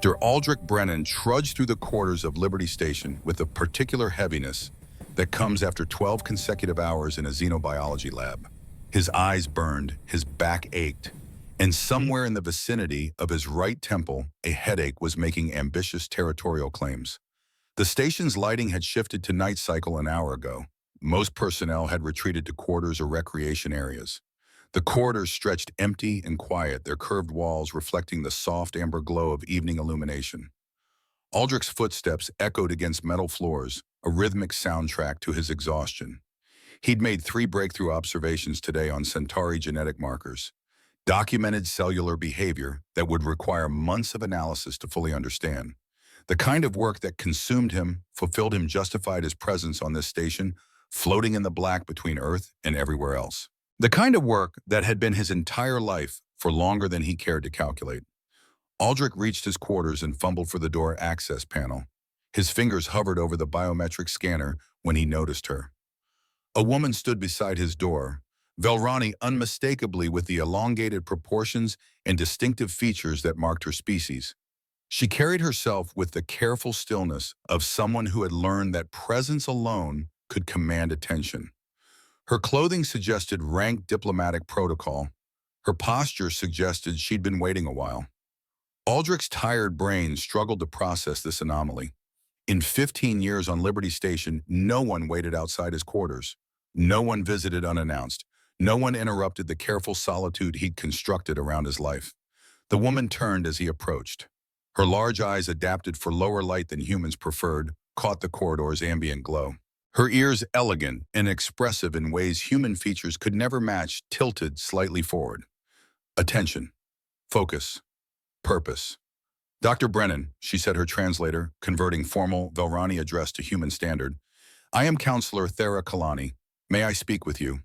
Dr. Aldrich Brennan trudged through the corridors of Liberty Station with a particular heaviness that comes after 12 consecutive hours in a xenobiology lab. His eyes burned, his back ached, and somewhere in the vicinity of his right temple, a headache was making ambitious territorial claims. The station's lighting had shifted to night cycle an hour ago. Most personnel had retreated to quarters or recreation areas. The corridors stretched empty and quiet, their curved walls reflecting the soft amber glow of evening illumination. Aldrich's footsteps echoed against metal floors, a rhythmic soundtrack to his exhaustion. He'd made 3 breakthrough observations today on Centauri genetic markers, documented cellular behavior that would require months of analysis to fully understand. The kind of work that consumed him, fulfilled him, justified his presence on this station, floating in the black between Earth and everywhere else. The kind of work that had been his entire life for longer than he cared to calculate. Aldrich reached his quarters and fumbled for the door access panel. His fingers hovered over the biometric scanner when he noticed her. A woman stood beside his door, Velrani unmistakably with the elongated proportions and distinctive features that marked her species. She carried herself with the careful stillness of someone who had learned that presence alone could command attention. Her clothing suggested rank diplomatic protocol. Her posture suggested she'd been waiting a while. Aldrich's tired brain struggled to process this anomaly. In 15 years on Liberty Station, no one waited outside his quarters. No one visited unannounced. No one interrupted the careful solitude he'd constructed around his life. The woman turned as he approached. Her large eyes, adapted for lower light than humans preferred, caught the corridor's ambient glow. Her ears, elegant and expressive in ways human features could never match, tilted slightly forward. Attention. Focus. Purpose. Dr. Brennan, she said, her translator, converting formal Velrani address to human standard. I am Counselor Thera Kalani. May I speak with you?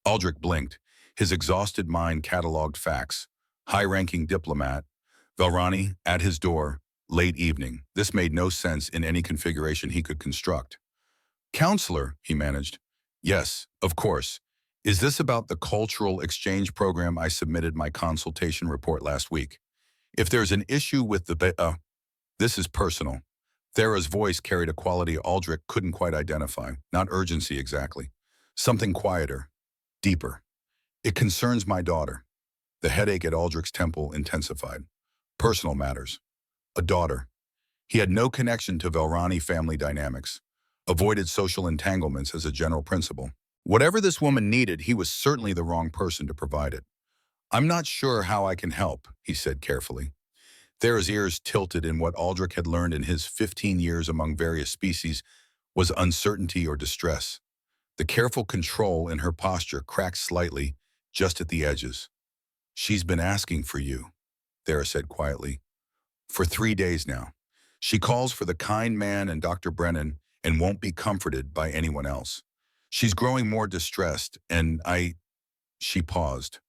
Aldrich blinked. His exhausted mind cataloged facts. High-ranking diplomat. Velrani, at his door, late evening. This made no sense in any configuration he could construct. Counselor, he managed. Yes, of course. Is this about the cultural exchange program I submitted my consultation report last week? If there's an issue with this is personal. Thera's voice carried a quality Aldrich couldn't quite identify, not urgency exactly. Something quieter, deeper. It concerns my daughter. The headache at Aldrich's temple intensified. Personal matters. A daughter. He had no connection to Velrani family dynamics. Avoided social entanglements as a general principle. Whatever this woman needed, he was certainly the wrong person to provide it. I'm not sure how I can help, he said carefully. Thera's ears tilted in what Aldrich had learned in his 15 years among various species was uncertainty or distress. The careful control in her posture cracked slightly, just at the edges. She's been asking for you, Thera said quietly. For 3 days now. She calls for the kind man and Dr. Brennan and won't be comforted by anyone else. She's growing more distressed, and She paused.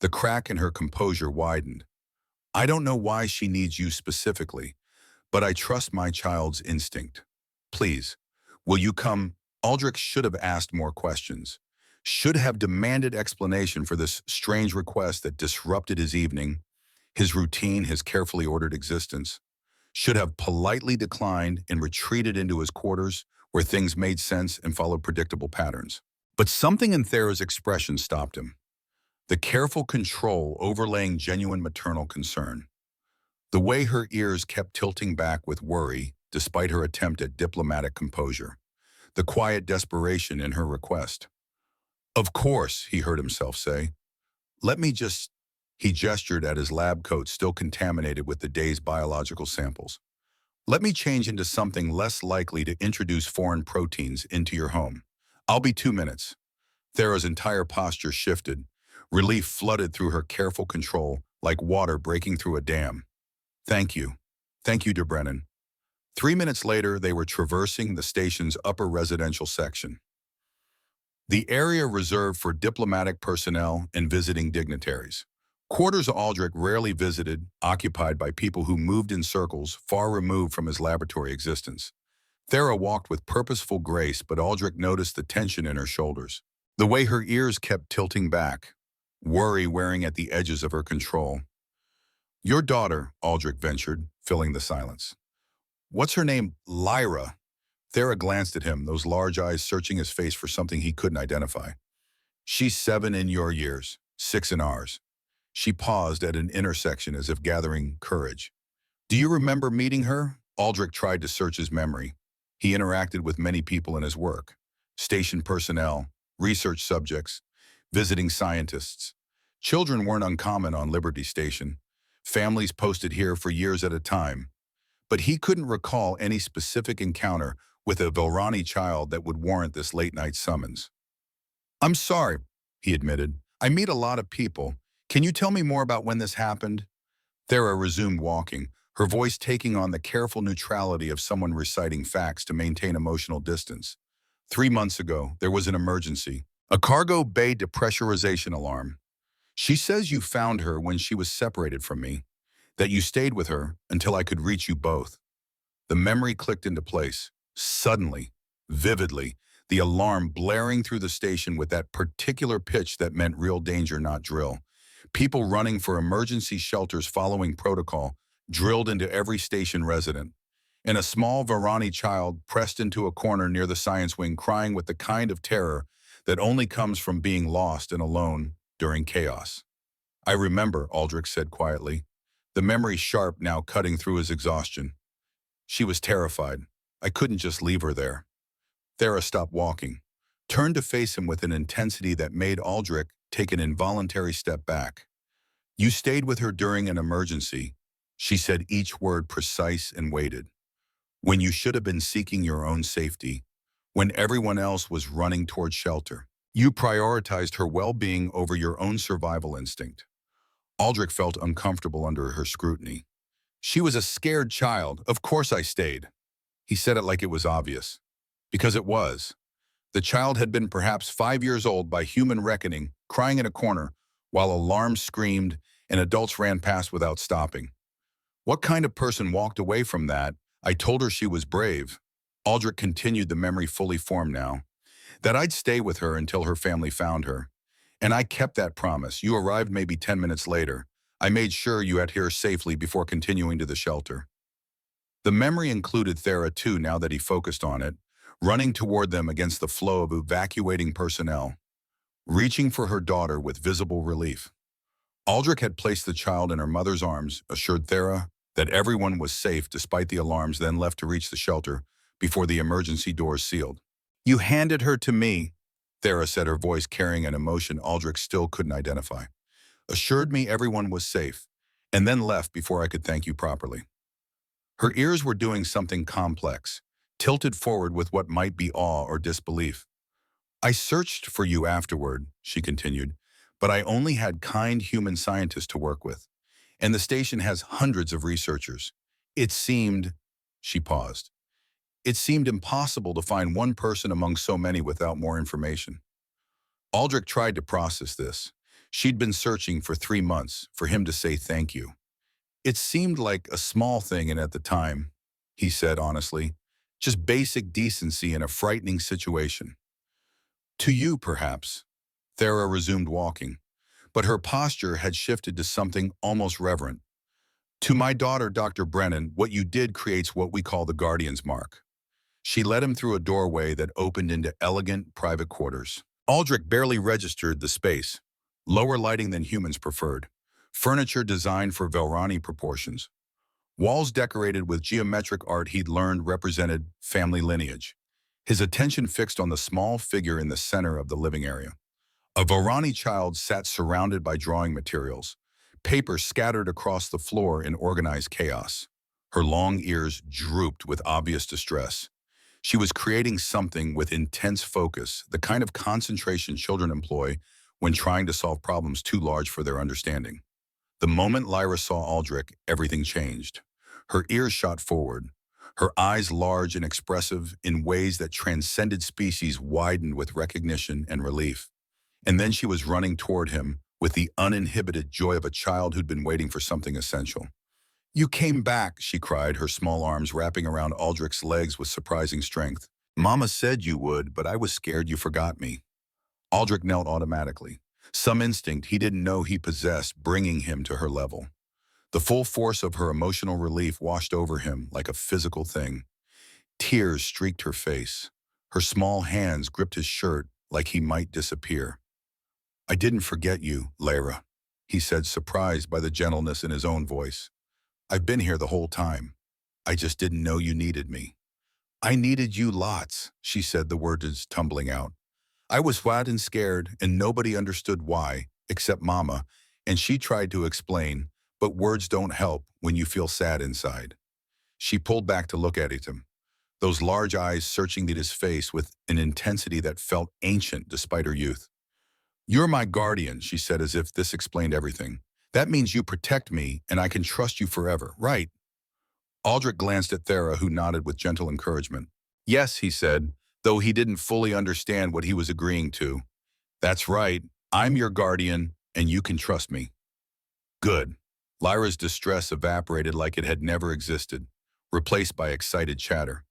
The crack in her composure widened. I don't know why she needs you specifically, but I trust my child's instinct. Please, will you come? Aldrich should have asked more questions, should have demanded explanation for this strange request that disrupted his evening, his routine, his carefully ordered existence. Should have politely declined and retreated into his quarters where things made sense and followed predictable patterns. But something in Thera's expression stopped him. The careful control overlaying genuine maternal concern. The way her ears kept tilting back with worry despite her attempt at diplomatic composure. The quiet desperation in her request. Of course, he heard himself say. Let me just... He gestured at his lab coat still contaminated with the day's biological samples. Let me change into something less likely to introduce foreign proteins into your home. I'll be 2 minutes. Thera's entire posture shifted. Relief flooded through her careful control, like water breaking through a dam. Thank you. Thank you, de Brennan. 3 minutes later, they were traversing the station's upper residential section. The area reserved for diplomatic personnel and visiting dignitaries. Quarters Aldrich rarely visited, occupied by people who moved in circles far removed from his laboratory existence. Thera walked with purposeful grace, but Aldrich noticed the tension in her shoulders. The way her ears kept tilting back, worry wearing at the edges of her control. Your daughter, Aldrich ventured, filling the silence. What's her name? Lyra. Thera glanced at him, those large eyes searching his face for something he couldn't identify. She's 7 in your years, 6 in ours. She paused at an intersection as if gathering courage. Do you remember meeting her? Aldrich tried to search his memory. He interacted with many people in his work. Station personnel, research subjects, visiting scientists. Children weren't uncommon on Liberty Station. Families posted here for years at a time. But he couldn't recall any specific encounter with a Vilrani child that would warrant this late-night summons. I'm sorry, he admitted. I meet a lot of people. Can you tell me more about when this happened? Thera resumed walking, her voice taking on the careful neutrality of someone reciting facts to maintain emotional distance. 3 months ago, there was an emergency. A cargo bay depressurization alarm. She says you found her when she was separated from me, that you stayed with her until I could reach you both. The memory clicked into place. Suddenly, vividly, the alarm blaring through the station with that particular pitch that meant real danger, not drill. People running for emergency shelters following protocol, drilled into every station resident. And a small Varani child pressed into a corner near the science wing crying with the kind of terror that only comes from being lost and alone during chaos. I remember, Aldrich said quietly, the memory sharp now cutting through his exhaustion. She was terrified. I couldn't just leave her there. Thera stopped walking, turned to face him with an intensity that made Aldrich take an involuntary step back. You stayed with her during an emergency, she said, each word precise and weighted. When you should have been seeking your own safety, when everyone else was running toward shelter. You prioritized her well-being over your own survival instinct. Aldrich felt uncomfortable under her scrutiny. She was a scared child. Of course I stayed. He said it like it was obvious. Because it was. The child had been perhaps 5 years old by human reckoning, crying in a corner, while alarms screamed and adults ran past without stopping. What kind of person walked away from that? I told her she was brave. Aldrich continued, the memory fully formed now. That I'd stay with her until her family found her. And I kept that promise. You arrived maybe 10 minutes later. I made sure you had here safely before continuing to the shelter. The memory included Thera too, now that he focused on it, running toward them against the flow of evacuating personnel, reaching for her daughter with visible relief. Aldrich had placed the child in her mother's arms, assured Thera that everyone was safe despite the alarms, then left to reach the shelter before the emergency doors sealed. You handed her to me, Thera said, her voice carrying an emotion Aldrich still couldn't identify. Assured me everyone was safe, and then left before I could thank you properly. Her ears were doing something complex, tilted forward with what might be awe or disbelief. I searched for you afterward, she continued, but I only had kind human scientists to work with, and the station has hundreds of researchers. It seemed, she paused, it seemed impossible to find one person among so many without more information. Aldrich tried to process this. She'd been searching for 3 months for him to say thank you. It seemed like a small thing, and at the time, he said honestly, just basic decency in a frightening situation. To you, perhaps. Thera resumed walking, but her posture had shifted to something almost reverent. To my daughter, Dr. Brennan, what you did creates what we call the Guardian's Mark. She led him through a doorway that opened into elegant private quarters. Aldrich barely registered the space. Lower lighting than humans preferred. Furniture designed for Velrani proportions. Walls decorated with geometric art he'd learned represented family lineage. His attention fixed on the small figure in the center of the living area. A Velrani child sat surrounded by drawing materials, paper scattered across the floor in organized chaos. Her long ears drooped with obvious distress. She was creating something with intense focus, the kind of concentration children employ when trying to solve problems too large for their understanding. The moment Lyra saw Aldrich, everything changed. Her ears shot forward, her eyes large and expressive in ways that transcended species, widened with recognition and relief. And then she was running toward him with the uninhibited joy of a child who'd been waiting for something essential. You came back, she cried, her small arms wrapping around Aldrich's legs with surprising strength. Mama said you would, but I was scared you forgot me. Aldrich knelt automatically, some instinct he didn't know he possessed bringing him to her level. The full force of her emotional relief washed over him like a physical thing. Tears streaked her face. Her small hands gripped his shirt like he might disappear. "I didn't forget you, Lyra," he said, surprised by the gentleness in his own voice. "I've been here the whole time. I just didn't know you needed me." "I needed you lots," she said, the words tumbling out. "I was flat and scared, and nobody understood why, except Mama, and she tried to explain, but words don't help when you feel sad inside." She pulled back to look at him, those large eyes searching at his face with an intensity that felt ancient despite her youth. "You're my guardian," she said, as if this explained everything. "That means you protect me, and I can trust you forever, right?" Aldrich glanced at Thera, who nodded with gentle encouragement. "Yes," he said, though he didn't fully understand what he was agreeing to. "That's right. I'm your guardian, and you can trust me." "Good." Lyra's distress evaporated like it had never existed, replaced by excited chatter.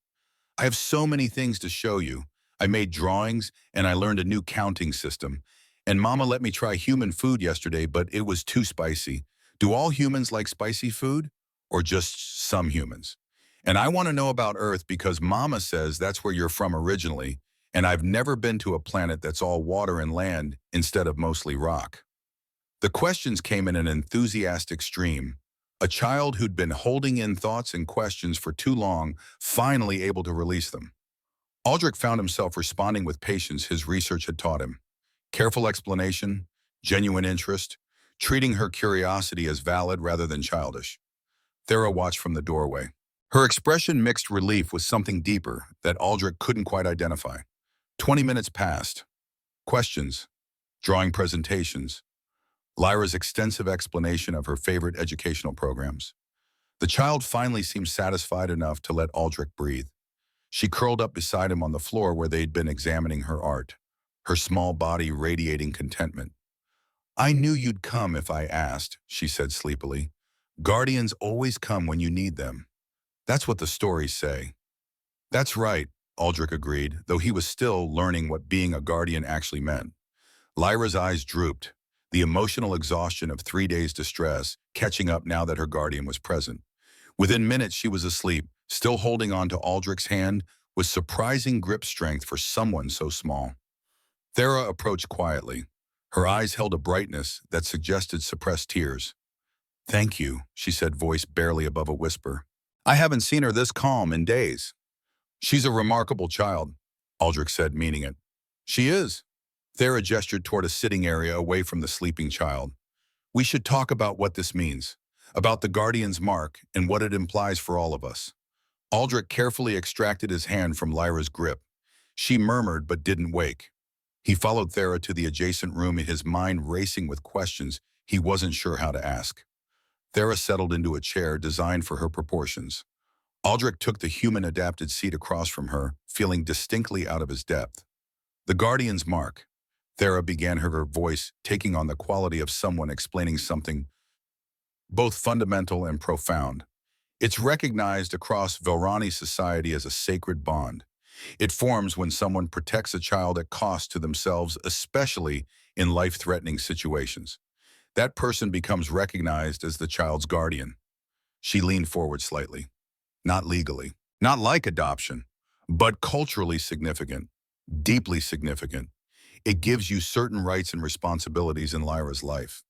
"I have so many things to show you. I made drawings, and I learned a new counting system. And Mama let me try human food yesterday, but it was too spicy. Do all humans like spicy food? Or just some humans? And I want to know about Earth because Mama says that's where you're from originally, and I've never been to a planet that's all water and land instead of mostly rock." The questions came in an enthusiastic stream. A child who'd been holding in thoughts and questions for too long, finally able to release them. Aldrich found himself responding with patience his research had taught him. Careful explanation, genuine interest, treating her curiosity as valid rather than childish. Thera watched from the doorway. Her expression mixed relief with something deeper that Aldrich couldn't quite identify. 20 minutes passed. Questions, drawing presentations, Lyra's extensive explanation of her favorite educational programs. The child finally seemed satisfied enough to let Aldrich breathe. She curled up beside him on the floor where they'd been examining her art, her small body radiating contentment. "I knew you'd come if I asked," she said sleepily. "Guardians always come when you need them. That's what the stories say." "That's right," Aldrich agreed, though he was still learning what being a guardian actually meant. Lyra's eyes drooped, the emotional exhaustion of 3 days' distress catching up now that her guardian was present. Within minutes, she was asleep, still holding on to Aldrich's hand with surprising grip strength for someone so small. Thera approached quietly. Her eyes held a brightness that suggested suppressed tears. "Thank you," she said, voice barely above a whisper. "I haven't seen her this calm in days." "She's a remarkable child," Aldrich said, meaning it. "She is." Thera gestured toward a sitting area away from the sleeping child. "We should talk about what this means, about the guardian's mark and what it implies for all of us." Aldrich carefully extracted his hand from Lyra's grip. She murmured but didn't wake. He followed Thera to the adjacent room, his mind racing with questions he wasn't sure how to ask. Thera settled into a chair designed for her proportions. Aldrich took the human-adapted seat across from her, feeling distinctly out of his depth. "The guardian's mark." Thera began, her voice taking on the quality of someone explaining something both fundamental and profound. "It's recognized across Vilrani society as a sacred bond. It forms when someone protects a child at cost to themselves, especially in life-threatening situations. That person becomes recognized as the child's guardian." She leaned forward slightly. "Not legally, not like adoption, but culturally significant, deeply significant. It gives you certain rights and responsibilities in Lyra's life."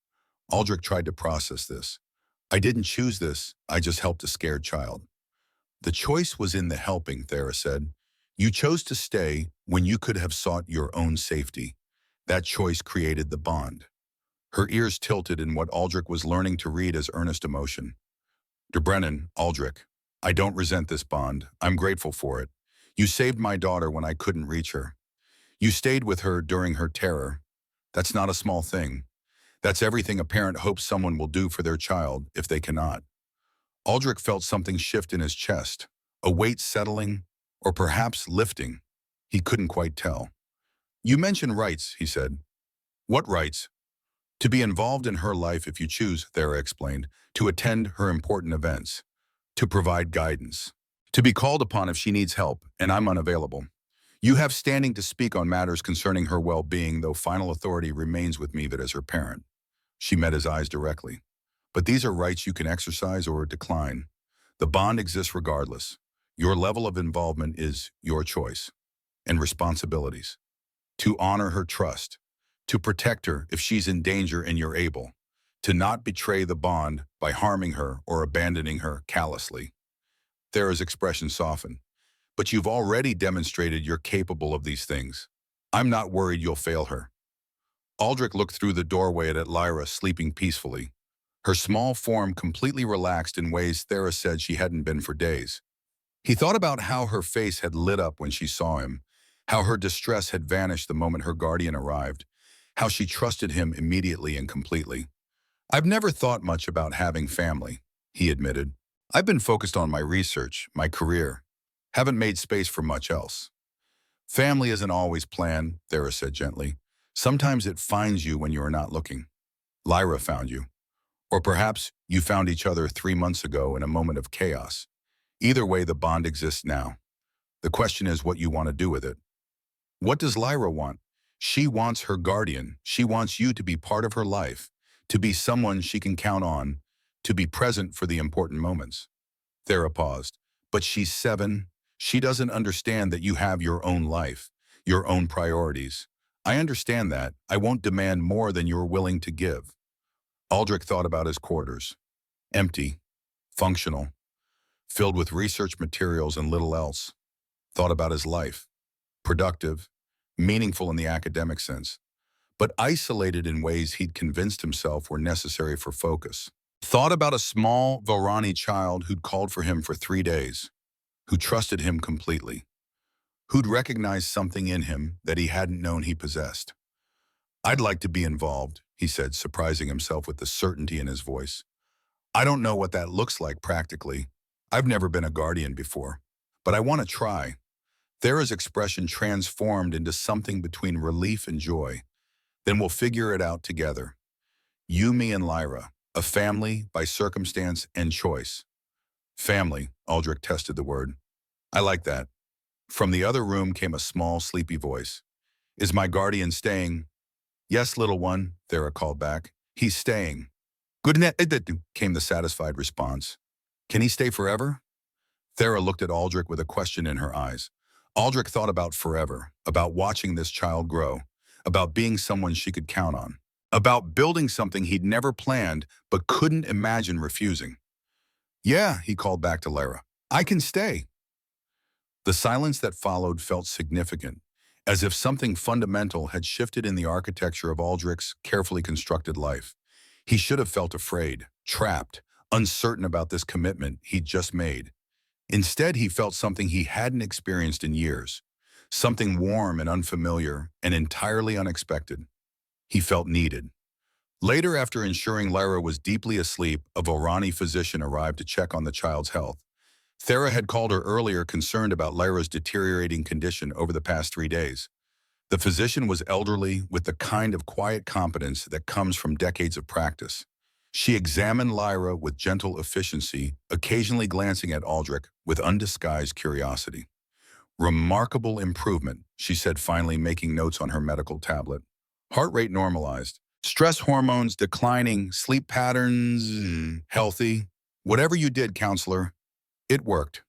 Aldrich tried to process this. "I didn't choose this, I just helped a scared child." "The choice was in the helping," Thera said. "You chose to stay when you could have sought your own safety. That choice created the bond." Her ears tilted in what Aldrich was learning to read as earnest emotion. "De Brennan, Aldrich, I don't resent this bond. I'm grateful for it. You saved my daughter when I couldn't reach her. You stayed with her during her terror. That's not a small thing. That's everything a parent hopes someone will do for their child if they cannot." Aldrich felt something shift in his chest, a weight settling, or perhaps lifting. He couldn't quite tell. "You mentioned rights," he said. "What rights?" "To be involved in her life if you choose," Thera explained, "to attend her important events, to provide guidance, to be called upon if she needs help, and I'm unavailable. You have standing to speak on matters concerning her well-being, though final authority remains with me that as her parent." She met his eyes directly. But these are rights you can exercise or decline. The bond exists regardless. Your level of involvement is your choice and responsibilities. To honor her trust, to protect her if she's in danger and you're able, to not betray the bond by harming her or abandoning her callously. Thera's expression softened. But you've already demonstrated you're capable of these things. I'm not worried you'll fail her. Aldrich looked through the doorway at Lyra sleeping peacefully. Her small form completely relaxed in ways Thera said she hadn't been for days. He thought about how her face had lit up when she saw him, how her distress had vanished the moment her guardian arrived, how she trusted him immediately and completely. I've never thought much about having family, he admitted. I've been focused on my research, my career. Haven't made space for much else. Family isn't always planned, Thera said gently. Sometimes it finds you when you are not looking. Lyra found you. Or perhaps you found each other 3 months ago in a moment of chaos. Either way, the bond exists now. The question is what you want to do with it. What does Lyra want? She wants her guardian. She wants you to be part of her life, to be someone she can count on, to be present for the important moments. Thera paused. But she's 7. She doesn't understand that you have your own life, your own priorities. I understand that. I won't demand more than you're willing to give. Aldrich thought about his quarters. Empty, functional, filled with research materials and little else. Thought about his life. Productive, meaningful in the academic sense, but isolated in ways he'd convinced himself were necessary for focus. Thought about a small Varani child who'd called for him for 3 days, who trusted him completely, who'd recognized something in him that he hadn't known he possessed. I'd like to be involved, he said, surprising himself with the certainty in his voice. I don't know what that looks like practically. I've never been a guardian before, but I want to try. Thera's expression transformed into something between relief and joy. Then we'll figure it out together. You, me, and Lyra, a family by circumstance and choice. Family, Aldrich tested the word. I like that. From the other room came a small, sleepy voice. Is my guardian staying? Yes, little one, Thera called back. He's staying. Good night, came the satisfied response. Can he stay forever? Thera looked at Aldrich with a question in her eyes. Aldrich thought about forever, about watching this child grow, about being someone she could count on, about building something he'd never planned but couldn't imagine refusing. Yeah, he called back to Lyra. I can stay. The silence that followed felt significant, as if something fundamental had shifted in the architecture of Aldrich's carefully constructed life. He should have felt afraid, trapped, uncertain about this commitment he'd just made. Instead, he felt something he hadn't experienced in years, something warm and unfamiliar and entirely unexpected. He felt needed. Later, after ensuring Lyra was deeply asleep, a Vorani physician arrived to check on the child's health. Thera had called her earlier concerned about Lyra's deteriorating condition over the past 3 days. The physician was elderly with the kind of quiet competence that comes from decades of practice. She examined Lyra with gentle efficiency, occasionally glancing at Aldrich with undisguised curiosity. Remarkable improvement, she said, finally making notes on her medical tablet. Heart rate normalized. Stress hormones declining, sleep patterns healthy. Whatever you did, counselor, it worked.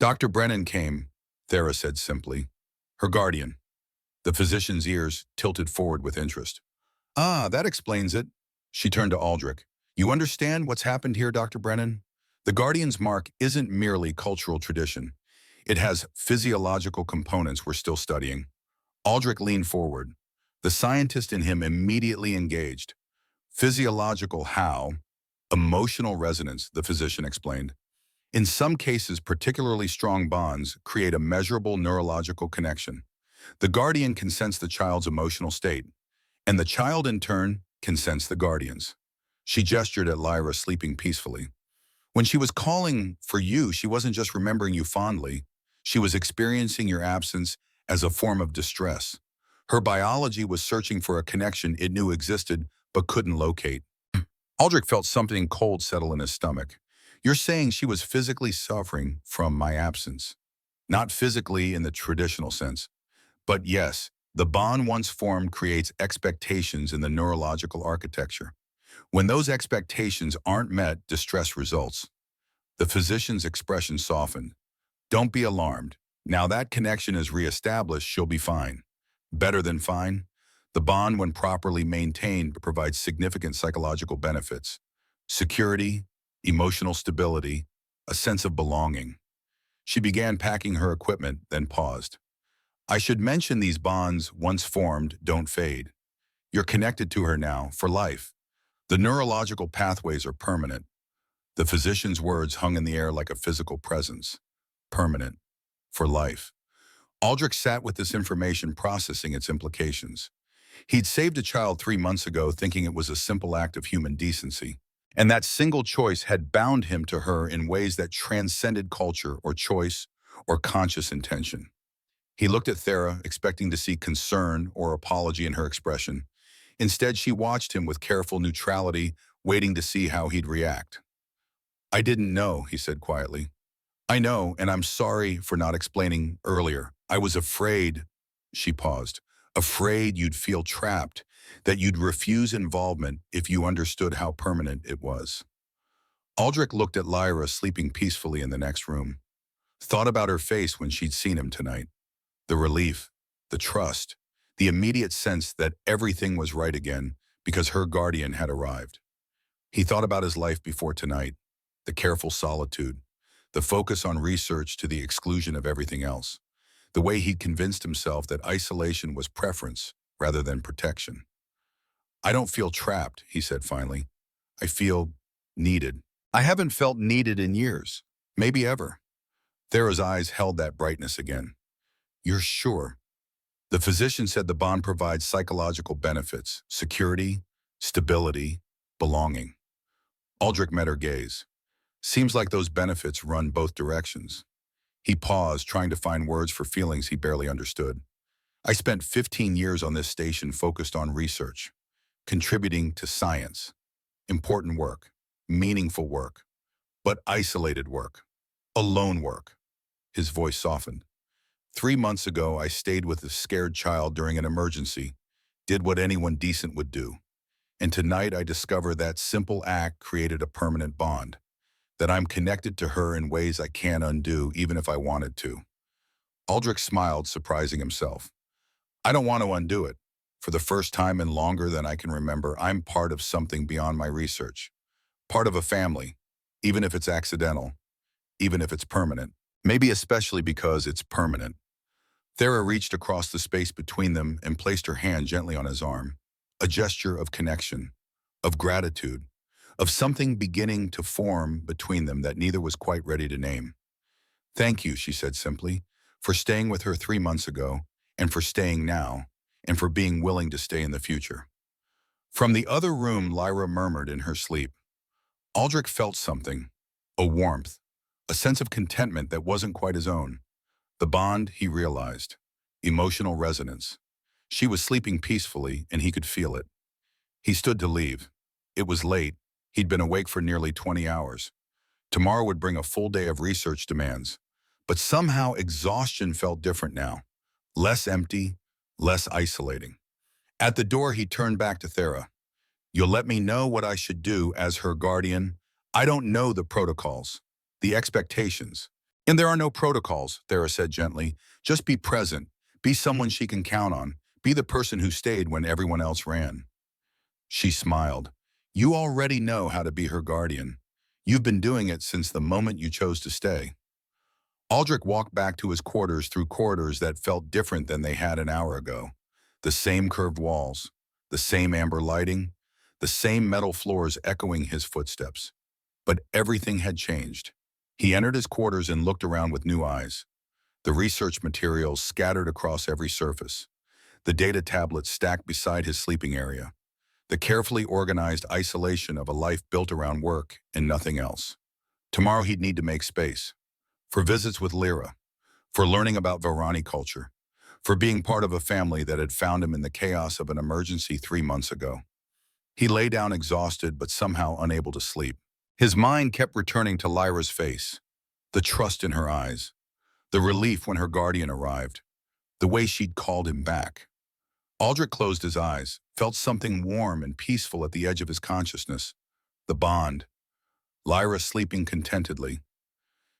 Dr. Brennan came, Thera said simply. Her guardian. The physician's ears tilted forward with interest. Ah, that explains it. She turned to Aldrich. You understand what's happened here, Dr. Brennan? The guardian's mark isn't merely cultural tradition. It has physiological components we're still studying. Aldrich leaned forward. The scientist in him immediately engaged. Physiological how? Emotional resonance, the physician explained. In some cases, particularly strong bonds create a measurable neurological connection. The guardian can sense the child's emotional state, and the child, in turn, can sense the guardian's. She gestured at Lyra sleeping peacefully. When she was calling for you, she wasn't just remembering you fondly. She was experiencing your absence as a form of distress. Her biology was searching for a connection it knew existed but couldn't locate. Aldrich felt something cold settle in his stomach. You're saying she was physically suffering from my absence. Not physically in the traditional sense. But yes, the bond once formed creates expectations in the neurological architecture. When those expectations aren't met, distress results. The physician's expression softened. Don't be alarmed. Now that connection is reestablished, she'll be fine. Better than fine? The bond, when properly maintained, provides significant psychological benefits. Security, emotional stability, a sense of belonging. She began packing her equipment, then paused. I should mention these bonds, once formed, don't fade. You're connected to her now, for life. The neurological pathways are permanent. The physician's words hung in the air like a physical presence. Permanent. For life. Aldrich sat with this information, processing its implications. He'd saved a child 3 months ago, thinking it was a simple act of human decency. And that single choice had bound him to her in ways that transcended culture or choice or conscious intention. He looked at Thera, expecting to see concern or apology in her expression. Instead, she watched him with careful neutrality, waiting to see how he'd react. I didn't know, he said quietly. I know, and I'm sorry for not explaining earlier. I was afraid, she paused, afraid you'd feel trapped, that you'd refuse involvement if you understood how permanent it was. Aldrich looked at Lyra sleeping peacefully in the next room. Thought about her face when she'd seen him tonight. The relief, the trust, the immediate sense that everything was right again because her guardian had arrived. He thought about his life before tonight, the careful solitude, the focus on research to the exclusion of everything else, the way he'd convinced himself that isolation was preference rather than protection. I don't feel trapped, he said finally. I feel needed. I haven't felt needed in years, maybe ever. Thera's eyes held that brightness again. You're sure? The physician said the bond provides psychological benefits, security, stability, belonging. Aldrich met her gaze. Seems like those benefits run both directions. He paused, trying to find words for feelings he barely understood. I spent 15 years on this station focused on research, contributing to science. Important work, meaningful work, but isolated work, alone work. His voice softened. 3 months ago, I stayed with a scared child during an emergency, did what anyone decent would do. And tonight I discover that simple act created a permanent bond, that I'm connected to her in ways I can't undo even if I wanted to. Aldrich smiled, surprising himself. I don't want to undo it. For the first time in longer than I can remember, I'm part of something beyond my research. Part of a family, even if it's accidental, even if it's permanent. Maybe especially because it's permanent. Thera reached across the space between them and placed her hand gently on his arm, a gesture of connection, of gratitude, of something beginning to form between them that neither was quite ready to name. Thank you, she said simply, for staying with her 3 months ago, and for staying now, and for being willing to stay in the future. From the other room, Lyra murmured in her sleep. Aldrich felt something, a warmth, a sense of contentment that wasn't quite his own. The bond, he realized. Emotional resonance. She was sleeping peacefully, and he could feel it. He stood to leave. It was late. He'd been awake for nearly 20 hours. Tomorrow would bring a full day of research demands. But somehow exhaustion felt different now. Less empty, less isolating. At the door, he turned back to Thera. You'll let me know what I should do as her guardian? I don't know the protocols, the expectations. And there are no protocols, Thera said gently. Just be present. Be someone she can count on. Be the person who stayed when everyone else ran. She smiled. You already know how to be her guardian. You've been doing it since the moment you chose to stay. Aldrich walked back to his quarters through corridors that felt different than they had an hour ago. The same curved walls, the same amber lighting, the same metal floors echoing his footsteps. But everything had changed. He entered his quarters and looked around with new eyes. The research materials scattered across every surface. The data tablets stacked beside his sleeping area. The carefully organized isolation of a life built around work and nothing else. Tomorrow he'd need to make space. For visits with Lyra. For learning about Varani culture. For being part of a family that had found him in the chaos of an emergency 3 months ago. He lay down exhausted but somehow unable to sleep. His mind kept returning to Lyra's face, the trust in her eyes, the relief when her guardian arrived, the way she'd called him back. Aldrich closed his eyes, felt something warm and peaceful at the edge of his consciousness. The bond. Lyra sleeping contentedly,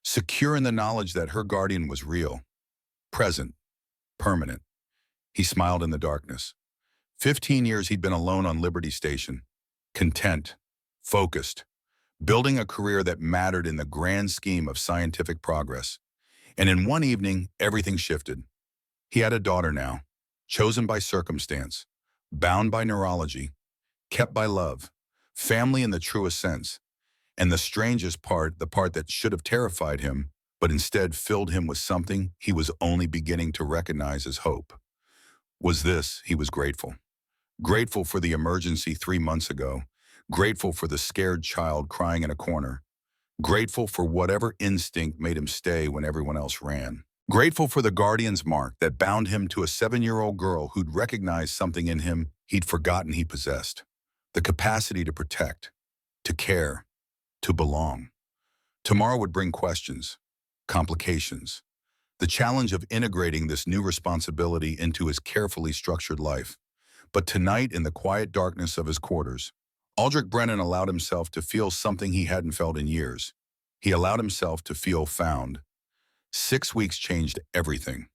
secure in the knowledge that her guardian was real, present, permanent. He smiled in the darkness. 15 years he'd been alone on Liberty Station, content, focused, building a career that mattered in the grand scheme of scientific progress. And in one evening, everything shifted. He had a daughter now, chosen by circumstance, bound by neurology, kept by love, family in the truest sense. And the strangest part, the part that should have terrified him, but instead filled him with something he was only beginning to recognize as hope, was this: he was grateful. Grateful for the emergency 3 months ago, grateful for the scared child crying in a corner, grateful for whatever instinct made him stay when everyone else ran. Grateful for the guardian's mark that bound him to a 7-year-old girl who'd recognized something in him he'd forgotten he possessed. The capacity to protect, to care, to belong. Tomorrow would bring questions, complications, the challenge of integrating this new responsibility into his carefully structured life. But tonight, in the quiet darkness of his quarters, Aldrich Brennan allowed himself to feel something he hadn't felt in years. He allowed himself to feel found. 6 weeks changed everything.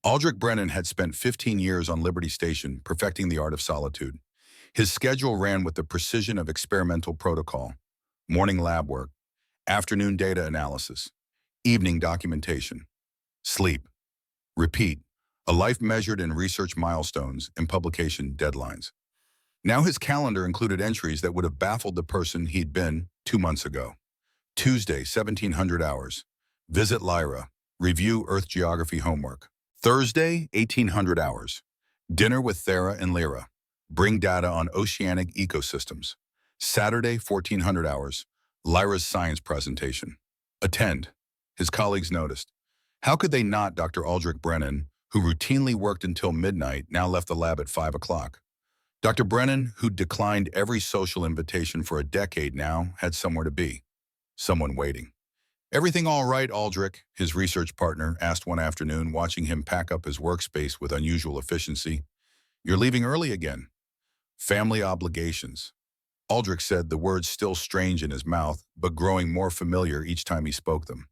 Aldrich Brennan had spent 15 years on Liberty Station perfecting the art of solitude. His schedule ran with the precision of experimental protocol: morning lab work, afternoon data analysis, evening documentation, sleep, repeat, a life measured in research milestones and publication deadlines. Now his calendar included entries that would have baffled the person he'd been 2 months ago. Tuesday, 1700 hours. Visit Lyra. Review Earth geography homework. Thursday, 1800 hours. Dinner with Thera and Lyra. Bring data on oceanic ecosystems. Saturday, 1400 hours. Lyra's science presentation. Attend. His colleagues noticed. How could they not? Dr. Aldrich Brennan, who routinely worked until midnight, now left the lab at 5 o'clock. Dr. Brennan, who'd declined every social invitation for a decade now, had somewhere to be. Someone waiting. "Everything all right, Aldrich?" his research partner asked one afternoon, watching him pack up his workspace with unusual efficiency. "You're leaving early again." "Family obligations." Aldrich said, the words still strange in his mouth, but growing more familiar each time he spoke them.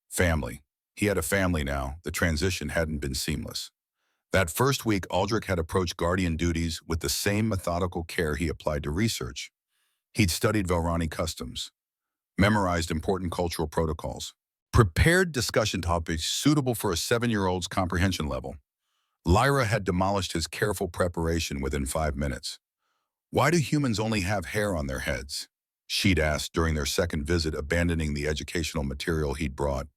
Family. He had a family now. The transition hadn't been seamless. That first week, Aldrich had approached guardian duties with the same methodical care he applied to research. He'd studied Velrani customs, memorized important cultural protocols, prepared discussion topics suitable for a 7-year-old's comprehension level. Lyra had demolished his careful preparation within 5 minutes. "Why do humans only have hair on their heads?" she'd asked during their second visit, abandoning the educational material he'd brought.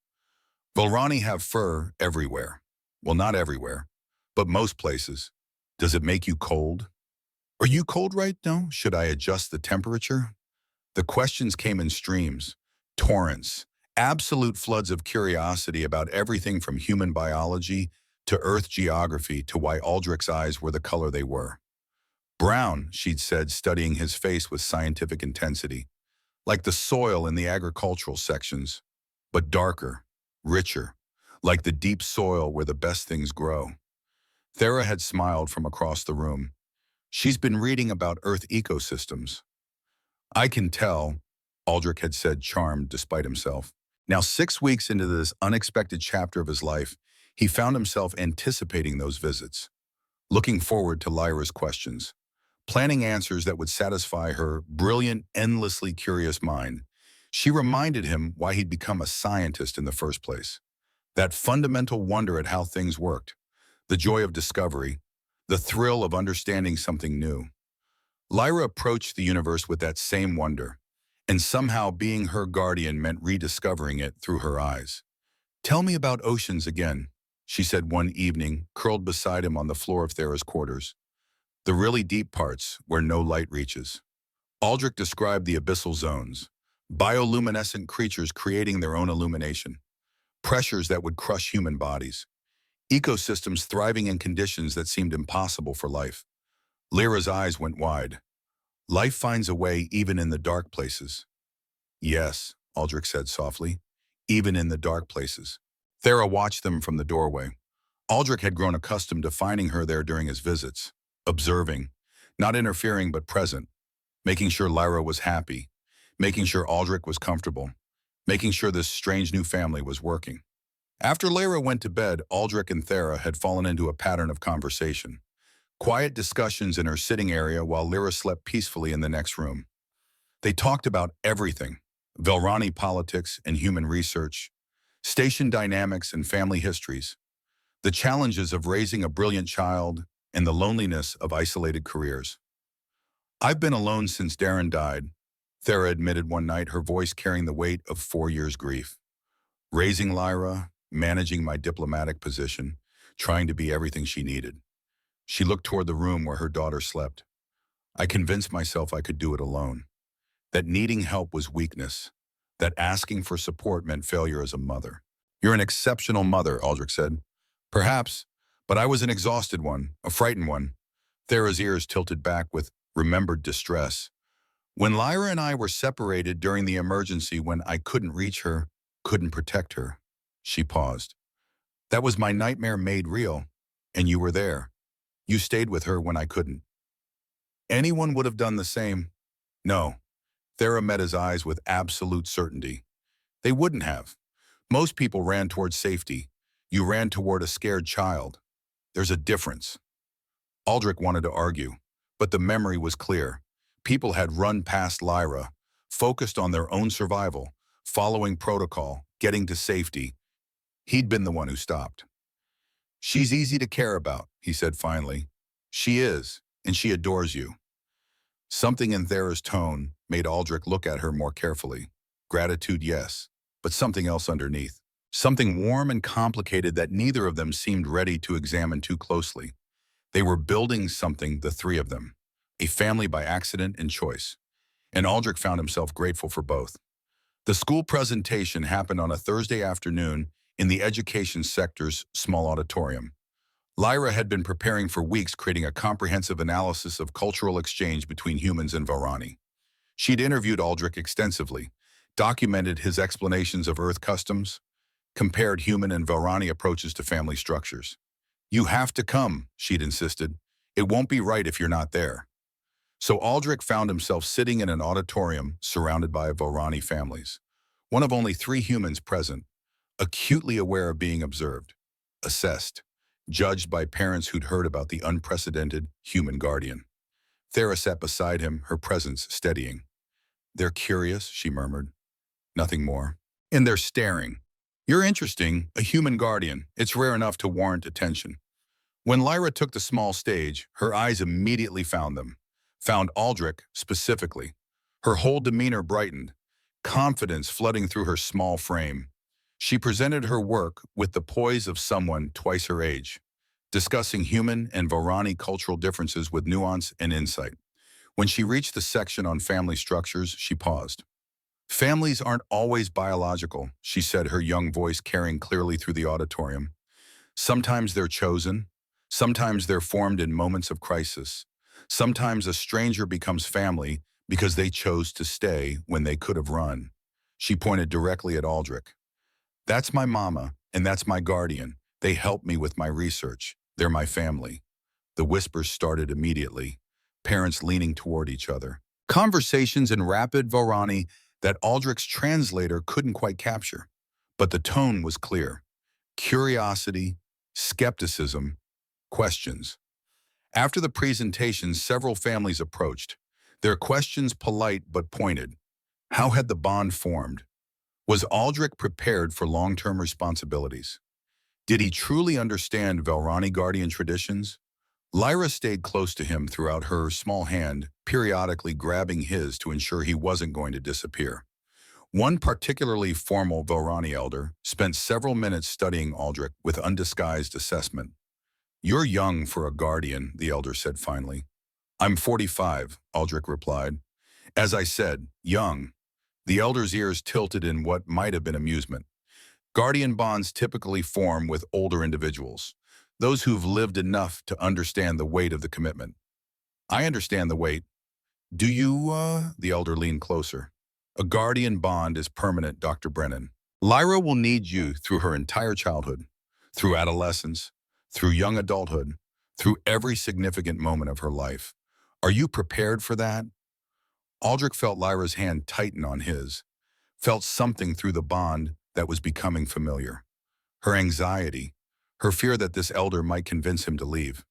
"Velrani have fur everywhere." "Well, not everywhere, but most places." "Does it make you cold?" "Are you cold right now? Should I adjust the temperature?" The questions came in streams, torrents, absolute floods of curiosity about everything from human biology to Earth geography to why Aldrich's eyes were the color they were. "Brown," she'd said, studying his face with scientific intensity, "like the soil in the agricultural sections, but darker, richer, like the deep soil where the best things grow." Thera had smiled from across the room. "She's been reading about Earth ecosystems." "I can tell," Aldrich had said, charmed despite himself. Now, 6 weeks into this unexpected chapter of his life, he found himself anticipating those visits, looking forward to Lyra's questions, planning answers that would satisfy her brilliant, endlessly curious mind. She reminded him why he'd become a scientist in the first place. That fundamental wonder at how things worked, the joy of discovery, the thrill of understanding something new. Lyra approached the universe with that same wonder, and somehow being her guardian meant rediscovering it through her eyes. "Tell me about oceans again," she said one evening, curled beside him on the floor of Thera's quarters. "The really deep parts, where no light reaches." Aldrich described the abyssal zones, bioluminescent creatures creating their own illumination, pressures that would crush human bodies, ecosystems thriving in conditions that seemed impossible for life. Lyra's eyes went wide. "Life finds a way even in the dark places." "Yes," Aldrich said softly, "even in the dark places." Thera watched them from the doorway. Aldrich had grown accustomed to finding her there during his visits, observing, not interfering but present, making sure Lyra was happy, making sure Aldrich was comfortable, making sure this strange new family was working. After Lyra went to bed, Aldrich and Thera had fallen into a pattern of conversation. Quiet discussions in her sitting area while Lyra slept peacefully in the next room. They talked about everything: Velrani politics and human research, station dynamics and family histories, the challenges of raising a brilliant child, and the loneliness of isolated careers. "I've been alone since Darren died," Thera admitted one night, her voice carrying the weight of 4 years' grief. "Raising Lyra, managing my diplomatic position, trying to be everything she needed." She looked toward the room where her daughter slept. "I convinced myself I could do it alone. That needing help was weakness. That asking for support meant failure as a mother." "You're an exceptional mother," Aldrich said. "Perhaps, but I was an exhausted one, a frightened one." Thera's ears tilted back with remembered distress. "When Lyra and I were separated during the emergency, when I couldn't reach her, couldn't protect her." She paused. "That was my nightmare made real, and you were there. You stayed with her when I couldn't." "Anyone would have done the same." "No." Thera met his eyes with absolute certainty. "They wouldn't have. Most people ran toward safety. You ran toward a scared child. There's a difference." Aldrich wanted to argue, but the memory was clear. People had run past Lyra, focused on their own survival, following protocol, getting to safety. He'd been the one who stopped. "She's easy to care about," he said finally. "She is, and she adores you." Something in Thera's tone made Aldrich look at her more carefully. Gratitude, yes, but something else underneath. Something warm and complicated that neither of them seemed ready to examine too closely. They were building something, the three of them, a family by accident and choice. And Aldrich found himself grateful for both. The school presentation happened on a Thursday afternoon in the education sector's small auditorium. Lyra had been preparing for weeks, creating a comprehensive analysis of cultural exchange between humans and Velrani. She'd interviewed Aldrich extensively, documented his explanations of Earth customs, compared human and Velrani approaches to family structures. "You have to come," she'd insisted. "It won't be right if you're not there." So Aldrich found himself sitting in an auditorium surrounded by Velrani families, one of only 3 humans present, acutely aware of being observed, assessed, judged by parents who'd heard about the unprecedented human guardian. Thera sat beside him, her presence steadying. "They're curious," she murmured. "Nothing more. And they're staring. You're interesting, a human guardian. It's rare enough to warrant attention." When Lyra took the small stage, her eyes immediately found them. Found Aldrich specifically. Her whole demeanor brightened, confidence flooding through her small frame. She presented her work with the poise of someone twice her age, discussing human and Velrani cultural differences with nuance and insight. When she reached the section on family structures, she paused. "Families aren't always biological," she said, her young voice carrying clearly through the auditorium. "Sometimes they're chosen. Sometimes they're formed in moments of crisis. Sometimes a stranger becomes family because they chose to stay when they could have run." She pointed directly at Aldrich. "That's my mama, and that's my guardian. They help me with my research. They're my family." The whispers started immediately, parents leaning toward each other. Conversations in rapid Velrani that Aldrich's translator couldn't quite capture. But the tone was clear. Curiosity, skepticism, questions. After the presentation, several families approached, their questions polite but pointed. How had the bond formed? Was Aldrich prepared for long-term responsibilities? Did he truly understand Velrani guardian traditions? Lyra stayed close to him throughout, her small hand periodically grabbing his to ensure he wasn't going to disappear. One particularly formal Velrani elder spent several minutes studying Aldrich with undisguised assessment. "You're young for a guardian," the elder said finally. "I'm 45, Aldrich replied. "As I said, young." The elder's ears tilted in what might have been amusement. "Guardian bonds typically form with older individuals, those who've lived enough to understand the weight of the commitment." "I understand the weight. Do you?" The elder leaned closer. "A guardian bond is permanent, Dr. Brennan. Lyra will need you through her entire childhood, through adolescence, through young adulthood, through every significant moment of her life. Are you prepared for that? Aldrich felt Lyra's hand tighten on his, felt something through the bond that was becoming familiar. Her anxiety, her fear that this elder might convince him to leave.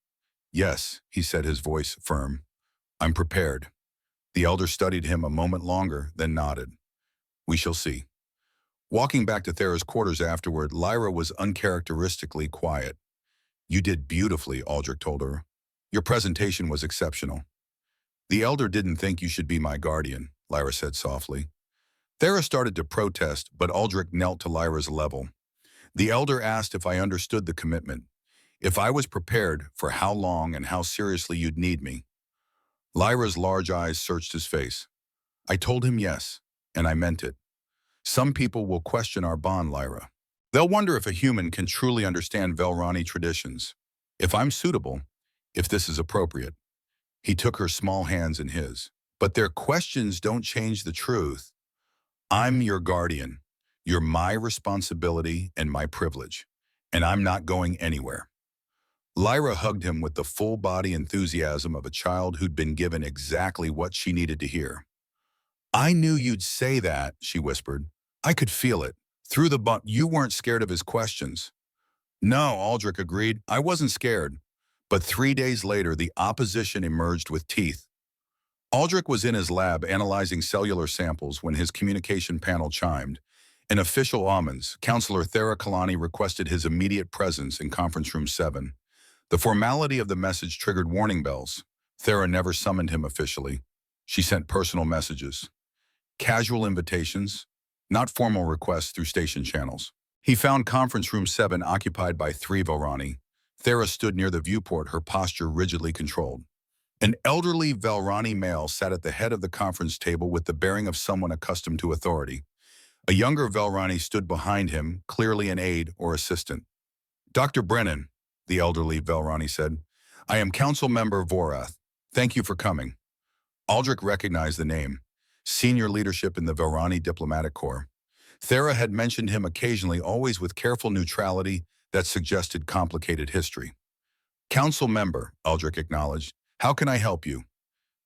Yes, he said, his voice firm. I'm prepared. The elder studied him a moment longer, then nodded. We shall see. Walking back to Thera's quarters afterward, Lyra was uncharacteristically quiet. You did beautifully, Aldrich told her. Your presentation was exceptional. The elder didn't think you should be my guardian, Lyra said softly. Thera started to protest, but Aldrich knelt to Lyra's level. The elder asked if I understood the commitment, if I was prepared for how long and how seriously you'd need me. Lyra's large eyes searched his face. I told him yes, and I meant it. Some people will question our bond, Lyra. They'll wonder if a human can truly understand Velrani traditions. If I'm suitable, if this is appropriate. He took her small hands in his. But their questions don't change the truth. I'm your guardian. You're my responsibility and my privilege. And I'm not going anywhere. Lyra hugged him with the full-body enthusiasm of a child who'd been given exactly what she needed to hear. I knew you'd say that, she whispered. I could feel it. Through the bump, you weren't scared of his questions. No, Aldrich agreed. I wasn't scared. But 3 days later, the opposition emerged with teeth. Aldrich was in his lab analyzing cellular samples when his communication panel chimed. An official summons, Counselor Thera Kalani requested his immediate presence in conference room 7. The formality of the message triggered warning bells. Thera never summoned him officially. She sent personal messages. Casual invitations, not formal requests through station channels. He found conference room 7 occupied by 3 Velrani. Thera stood near the viewport, her posture rigidly controlled. An elderly Velrani male sat at the head of the conference table with the bearing of someone accustomed to authority. A younger Velrani stood behind him, clearly an aide or assistant. Dr. Brennan, the elderly Velrani said, I am Council Member Vorath. Thank you for coming. Aldrich recognized the name. Senior leadership in the Velrani Diplomatic Corps. Thera had mentioned him occasionally, always with careful neutrality that suggested complicated history. Council Member, Aldrich acknowledged. How can I help you?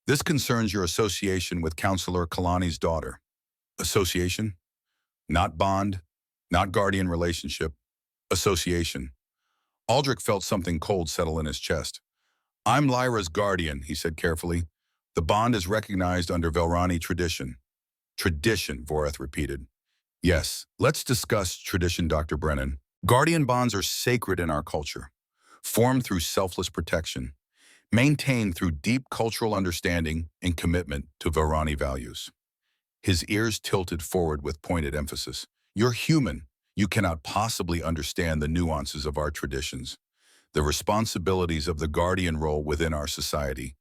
This concerns your association with Counselor Kalani's daughter. Association? Not bond, not guardian relationship. Association. Aldrich felt something cold settle in his chest. I'm Lyra's guardian, he said carefully. The bond is recognized under Velrani tradition. Tradition, Vorath repeated. Yes, let's discuss tradition, Dr. Brennan. Guardian bonds are sacred in our culture, formed through selfless protection, maintained through deep cultural understanding and commitment to Velrani values. His ears tilted forward with pointed emphasis. You're human. You cannot possibly understand the nuances of our traditions, the responsibilities of the guardian role within our society,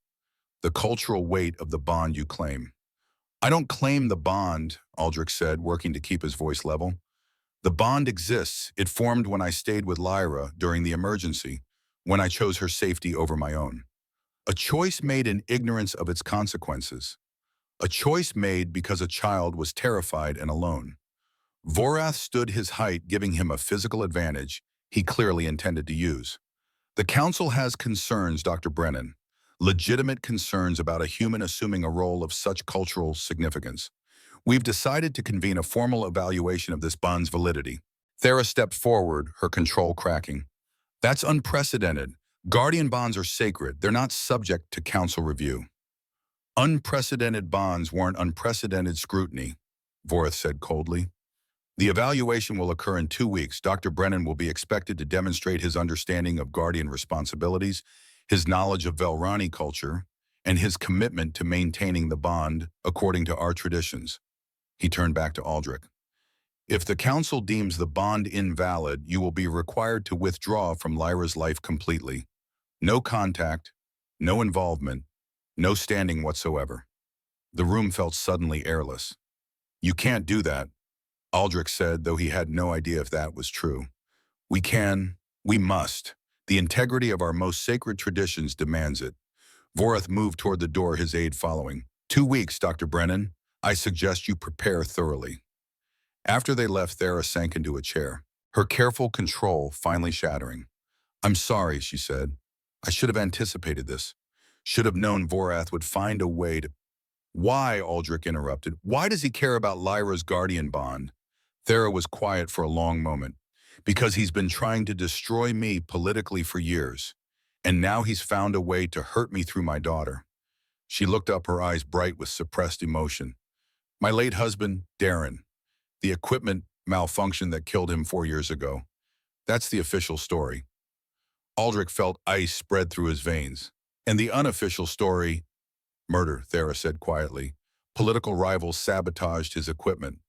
the cultural weight of the bond you claim. I don't claim the bond, Aldrich said, working to keep his voice level. The bond exists. It formed when I stayed with Lyra during the emergency, when I chose her safety over my own. A choice made in ignorance of its consequences. A choice made because a child was terrified and alone. Vorath stood his height, giving him a physical advantage he clearly intended to use. The Council has concerns, Dr. Brennan, legitimate concerns about a human assuming a role of such cultural significance. We've decided to convene a formal evaluation of this bond's validity. Thera stepped forward, her control cracking. That's unprecedented. Guardian bonds are sacred. They're not subject to Council review. Unprecedented bonds warrant unprecedented scrutiny, Vorath said coldly. The evaluation will occur in 2 weeks. Dr. Brennan will be expected to demonstrate his understanding of guardian responsibilities, his knowledge of Velrani culture, and his commitment to maintaining the bond according to our traditions. He turned back to Aldrich. If the Council deems the bond invalid, you will be required to withdraw from Lyra's life completely. No contact, no involvement, no standing whatsoever. The room felt suddenly airless. You can't do that, Aldrich said, though he had no idea if that was true. We must. The integrity of our most sacred traditions demands it. Vorath moved toward the door, his aide following. 2 weeks, Dr. Brennan. I suggest you prepare thoroughly. After they left, Thera sank into a chair, her careful control finally shattering. I'm sorry, she said. I should have anticipated this. Should have known Vorath would find a way to... Why, Aldrich interrupted. Why does he care about Lyra's guardian bond? Thera was quiet for a long moment. Because he's been trying to destroy me politically for years. And now he's found a way to hurt me through my daughter. She looked up, her eyes bright with suppressed emotion. My late husband, Darren. The equipment malfunction that killed him 4 years ago. That's the official story. Aldrich felt ice spread through his veins. And the unofficial story, murder, Thera said quietly. Political rivals sabotaged his equipment,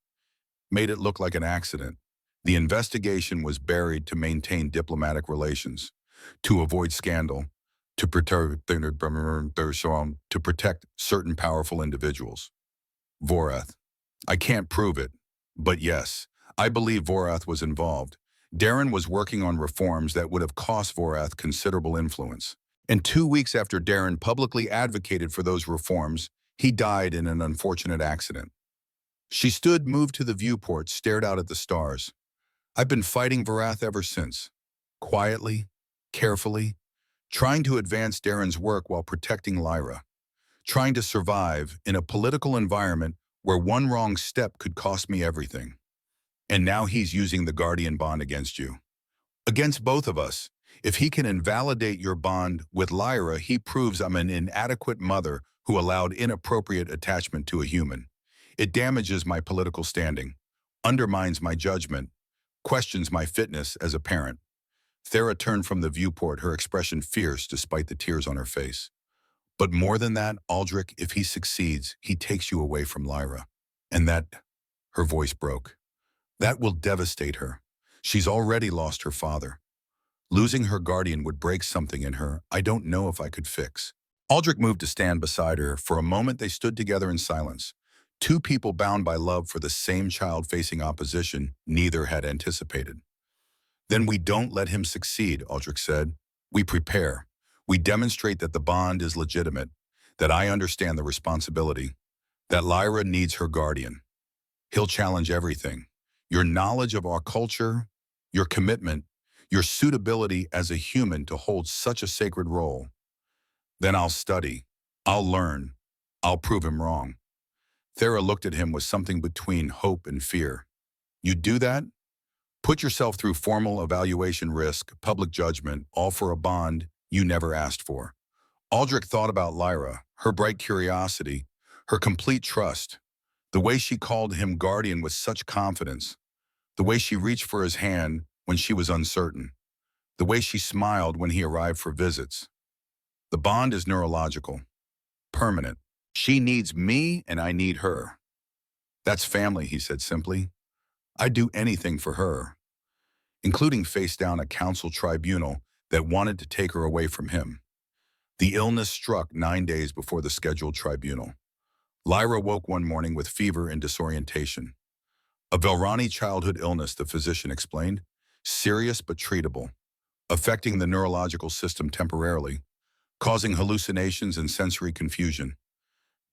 made it look like an accident. The investigation was buried to maintain diplomatic relations, to avoid scandal, to protect certain powerful individuals. Vorath. I can't prove it, but yes, I believe Vorath was involved. Darren was working on reforms that would have cost Vorath considerable influence. And 2 weeks after Darren publicly advocated for those reforms, he died in an unfortunate accident. She stood, moved to the viewport, stared out at the stars. I've been fighting Vorath ever since. Quietly, carefully, trying to advance Darren's work while protecting Lyra. Trying to survive in a political environment where one wrong step could cost me everything. And now he's using the guardian bond against you. Against both of us. If he can invalidate your bond with Lyra, he proves I'm an inadequate mother who allowed inappropriate attachment to a human. It damages my political standing, undermines my judgment, questions my fitness as a parent. Thera turned from the viewport, her expression fierce despite the tears on her face. But more than that, Aldrich, if he succeeds, he takes you away from Lyra. And that, her voice broke, that will devastate her. She's already lost her father. Losing her guardian would break something in her I don't know if I could fix. Aldrich moved to stand beside her. For a moment they stood together in silence. Two people bound by love for the same child facing opposition neither had anticipated. Then we don't let him succeed, Aldrich said. We prepare. We demonstrate that the bond is legitimate, that I understand the responsibility, that Lyra needs her guardian. He'll challenge everything. Your knowledge of our culture, your commitment, your suitability as a human to hold such a sacred role. Then I'll study. I'll learn. I'll prove him wrong. Thera looked at him with something between hope and fear. You do that? Put yourself through formal evaluation, risk, public judgment, all for a bond you never asked for. Aldrich thought about Lyra, her bright curiosity, her complete trust, the way she called him guardian with such confidence, the way she reached for his hand when she was uncertain, the way she smiled when he arrived for visits. The bond is neurological, permanent. She needs me and I need her. That's family, he said simply. I'd do anything for her, including face down a council tribunal that wanted to take her away from him. The illness struck 9 days before the scheduled tribunal. Lyra woke one morning with fever and disorientation. A Velrani childhood illness, the physician explained, serious but treatable, affecting the neurological system temporarily, causing hallucinations and sensory confusion.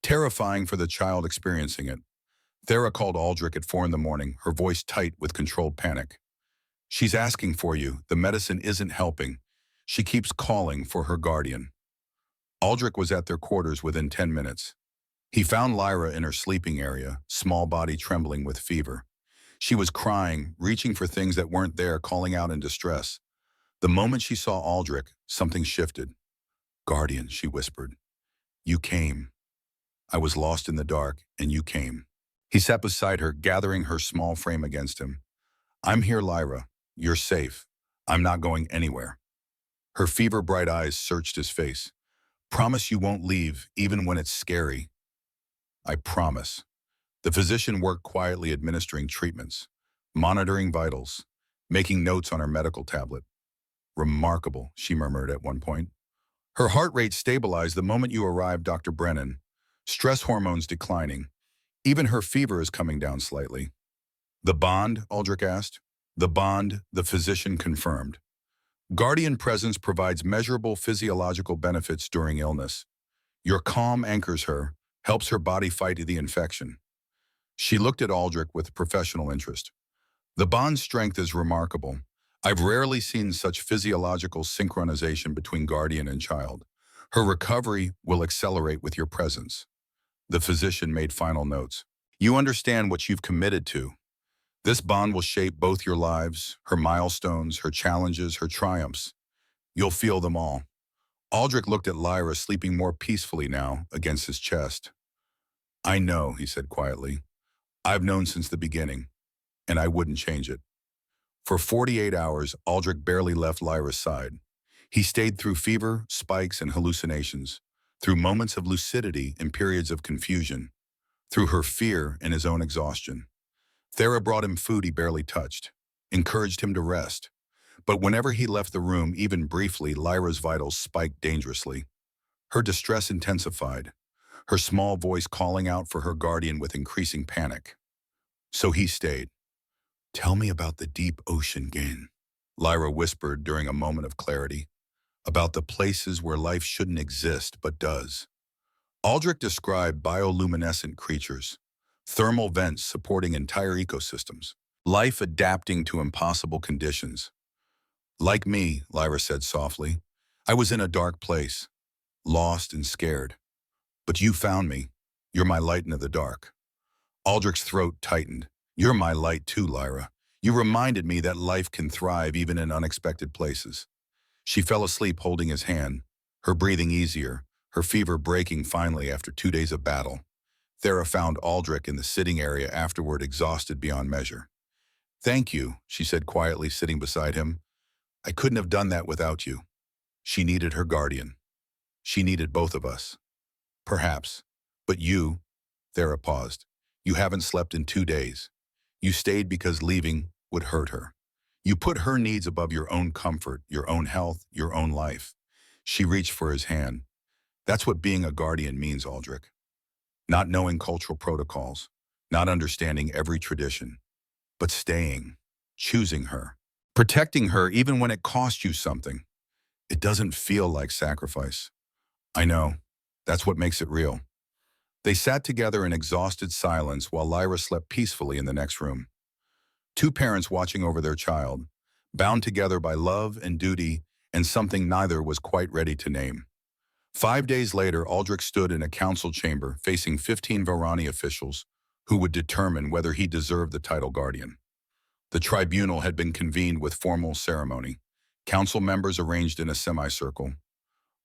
Terrifying for the child experiencing it. Thera called Aldrich at 4 in the morning, her voice tight with controlled panic. She's asking for you. The medicine isn't helping. She keeps calling for her guardian. Aldrich was at their quarters within 10 minutes. He found Lyra in her sleeping area, small body trembling with fever. She was crying, reaching for things that weren't there, calling out in distress. The moment she saw Aldrich, something shifted. Guardian, she whispered. You came. I was lost in the dark, and you came. He sat beside her, gathering her small frame against him. I'm here, Lyra. You're safe. I'm not going anywhere. Her fever-bright eyes searched his face. Promise you won't leave, even when it's scary. I promise. The physician worked quietly, administering treatments, monitoring vitals, making notes on her medical tablet. Remarkable, she murmured at one point. Her heart rate stabilized the moment you arrived, Dr. Brennan. Stress hormones declining. Even her fever is coming down slightly. The bond, Aldrich asked. The bond, the physician confirmed. Guardian presence provides measurable physiological benefits during illness. Your calm anchors her, helps her body fight the infection. She looked at Aldrich with professional interest. The bond's strength is remarkable. I've rarely seen such physiological synchronization between guardian and child. Her recovery will accelerate with your presence. The physician made final notes. You understand what you've committed to. This bond will shape both your lives, her milestones, her challenges, her triumphs. You'll feel them all. Aldrich looked at Lyra, sleeping more peacefully now against his chest. I know, he said quietly. I've known since the beginning, and I wouldn't change it. For 48 hours, Aldrich barely left Lyra's side. He stayed through fever, spikes, and hallucinations, through moments of lucidity and periods of confusion, through her fear and his own exhaustion. Thera brought him food he barely touched, encouraged him to rest. But whenever he left the room, even briefly, Lyra's vitals spiked dangerously. Her distress intensified, her small voice calling out for her guardian with increasing panic. So he stayed. Tell me about the deep ocean gain, Lyra whispered during a moment of clarity, about the places where life shouldn't exist but does. Aldrich described bioluminescent creatures, thermal vents supporting entire ecosystems, life adapting to impossible conditions. Like me, Lyra said softly, I was in a dark place, lost and scared. But you found me. You're my light into the dark. Aldrich's throat tightened. You're my light too, Lyra. You reminded me that life can thrive even in unexpected places. She fell asleep holding his hand, her breathing easier, her fever breaking finally after 2 days of battle. Thera found Aldrich in the sitting area afterward, exhausted beyond measure. Thank you, she said quietly, sitting beside him. I couldn't have done that without you. She needed her guardian. She needed both of us. Perhaps. But you, Thera paused. You haven't slept in 2 days. You stayed because leaving would hurt her. You put her needs above your own comfort, your own health, your own life. She reached for his hand. That's what being a guardian means, Aldrich. Not knowing cultural protocols, not understanding every tradition, but staying, choosing her, protecting her even when it costs you something. It doesn't feel like sacrifice. I know. That's what makes it real. They sat together in exhausted silence while Lyra slept peacefully in the next room. Two parents watching over their child, bound together by love and duty and something neither was quite ready to name. 5 days later, Aldrich stood in a council chamber facing 15 Varani officials who would determine whether he deserved the title guardian. The tribunal had been convened with formal ceremony, council members arranged in a semicircle.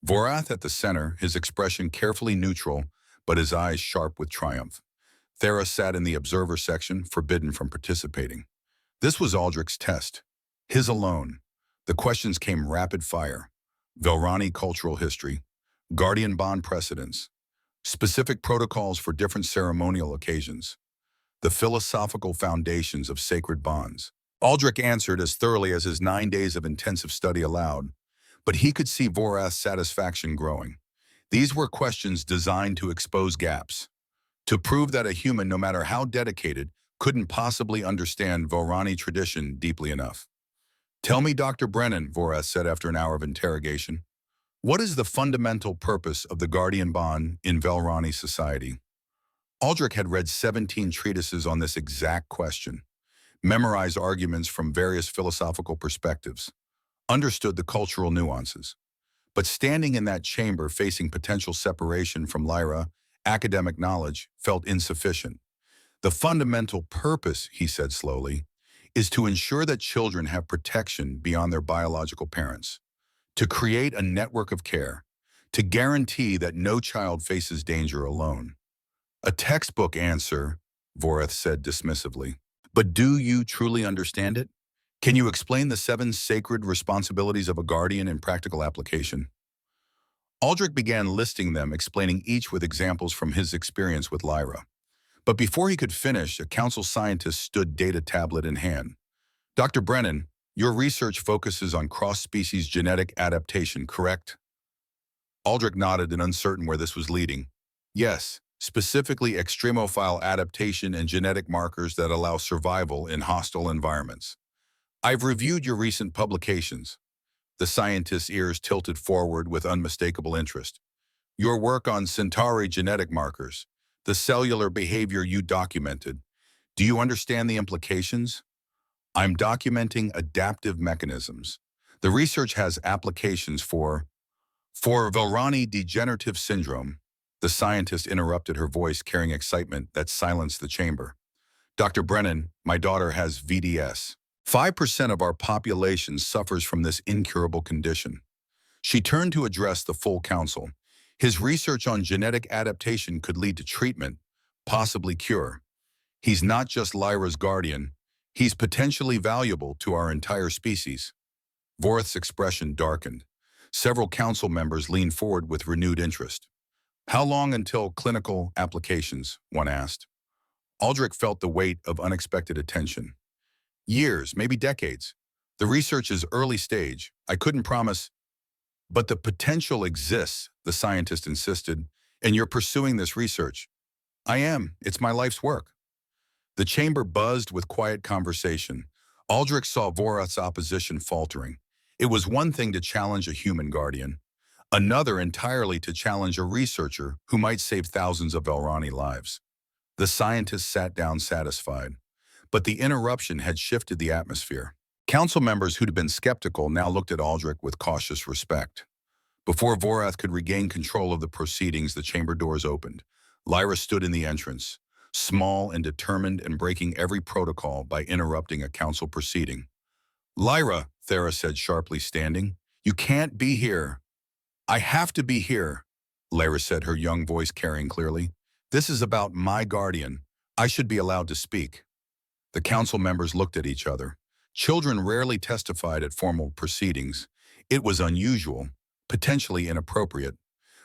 Vorath at the center, his expression carefully neutral, but his eyes sharp with triumph. Thera sat in the observer section, forbidden from participating. This was Aldrich's test. His alone. The questions came rapid fire. Velrani cultural history, guardian bond precedents, specific protocols for different ceremonial occasions, the philosophical foundations of sacred bonds. Aldrich answered as thoroughly as his 9 days of intensive study allowed, but he could see Vorath's satisfaction growing. These were questions designed to expose gaps, to prove that a human, no matter how dedicated, couldn't possibly understand Vorani tradition deeply enough. Tell me, Dr. Brennan, Vorath said after an hour of interrogation, what is the fundamental purpose of the guardian bond in Velrani society? Aldrich had read 17 treatises on this exact question, memorized arguments from various philosophical perspectives, understood the cultural nuances. But standing in that chamber facing potential separation from Lyra, academic knowledge felt insufficient. The fundamental purpose, he said slowly, is to ensure that children have protection beyond their biological parents, to create a network of care, to guarantee that no child faces danger alone. A textbook answer, Vorath said dismissively. But do you truly understand it? Can you explain the 7 sacred responsibilities of a guardian in practical application? Aldrich began listing them, explaining each with examples from his experience with Lyra. But before he could finish, a council scientist stood, data tablet in hand. Dr. Brennan, your research focuses on cross-species genetic adaptation, correct? Aldrich nodded and uncertain where this was leading. Yes, specifically extremophile adaptation and genetic markers that allow survival in hostile environments. I've reviewed your recent publications. The scientist's ears tilted forward with unmistakable interest. Your work on Centauri genetic markers, the cellular behavior you documented. Do you understand the implications? I'm documenting adaptive mechanisms. The research has applications for Vilrani degenerative syndrome. The scientist interrupted, her voice carrying excitement that silenced the chamber. Dr. Brennan, my daughter has VDS. 5% of our population suffers from this incurable condition. She turned to address the full council. His research on genetic adaptation could lead to treatment, possibly cure. He's not just Lyra's guardian. He's potentially valuable to our entire species. Vorath's expression darkened. Several council members leaned forward with renewed interest. How long until clinical applications? One asked. Aldrich felt the weight of unexpected attention. Years, maybe decades. The research is early stage. I couldn't promise, but the potential exists, the scientist insisted, and you're pursuing this research. I am. It's my life's work. The chamber buzzed with quiet conversation. Aldrich saw Vorath's opposition faltering. It was one thing to challenge a human guardian, another entirely to challenge a researcher who might save thousands of Vilrani lives. The scientist sat down satisfied, but the interruption had shifted the atmosphere. Council members who'd been skeptical now looked at Aldrich with cautious respect. Before Vorath could regain control of the proceedings, the chamber doors opened. Lyra stood in the entrance, small and determined and breaking every protocol by interrupting a council proceeding. Lyra, Thera said sharply, standing. You can't be here. I have to be here, Lyra said, her young voice carrying clearly. This is about my guardian. I should be allowed to speak. The council members looked at each other. Children rarely testified at formal proceedings. It was unusual, potentially inappropriate.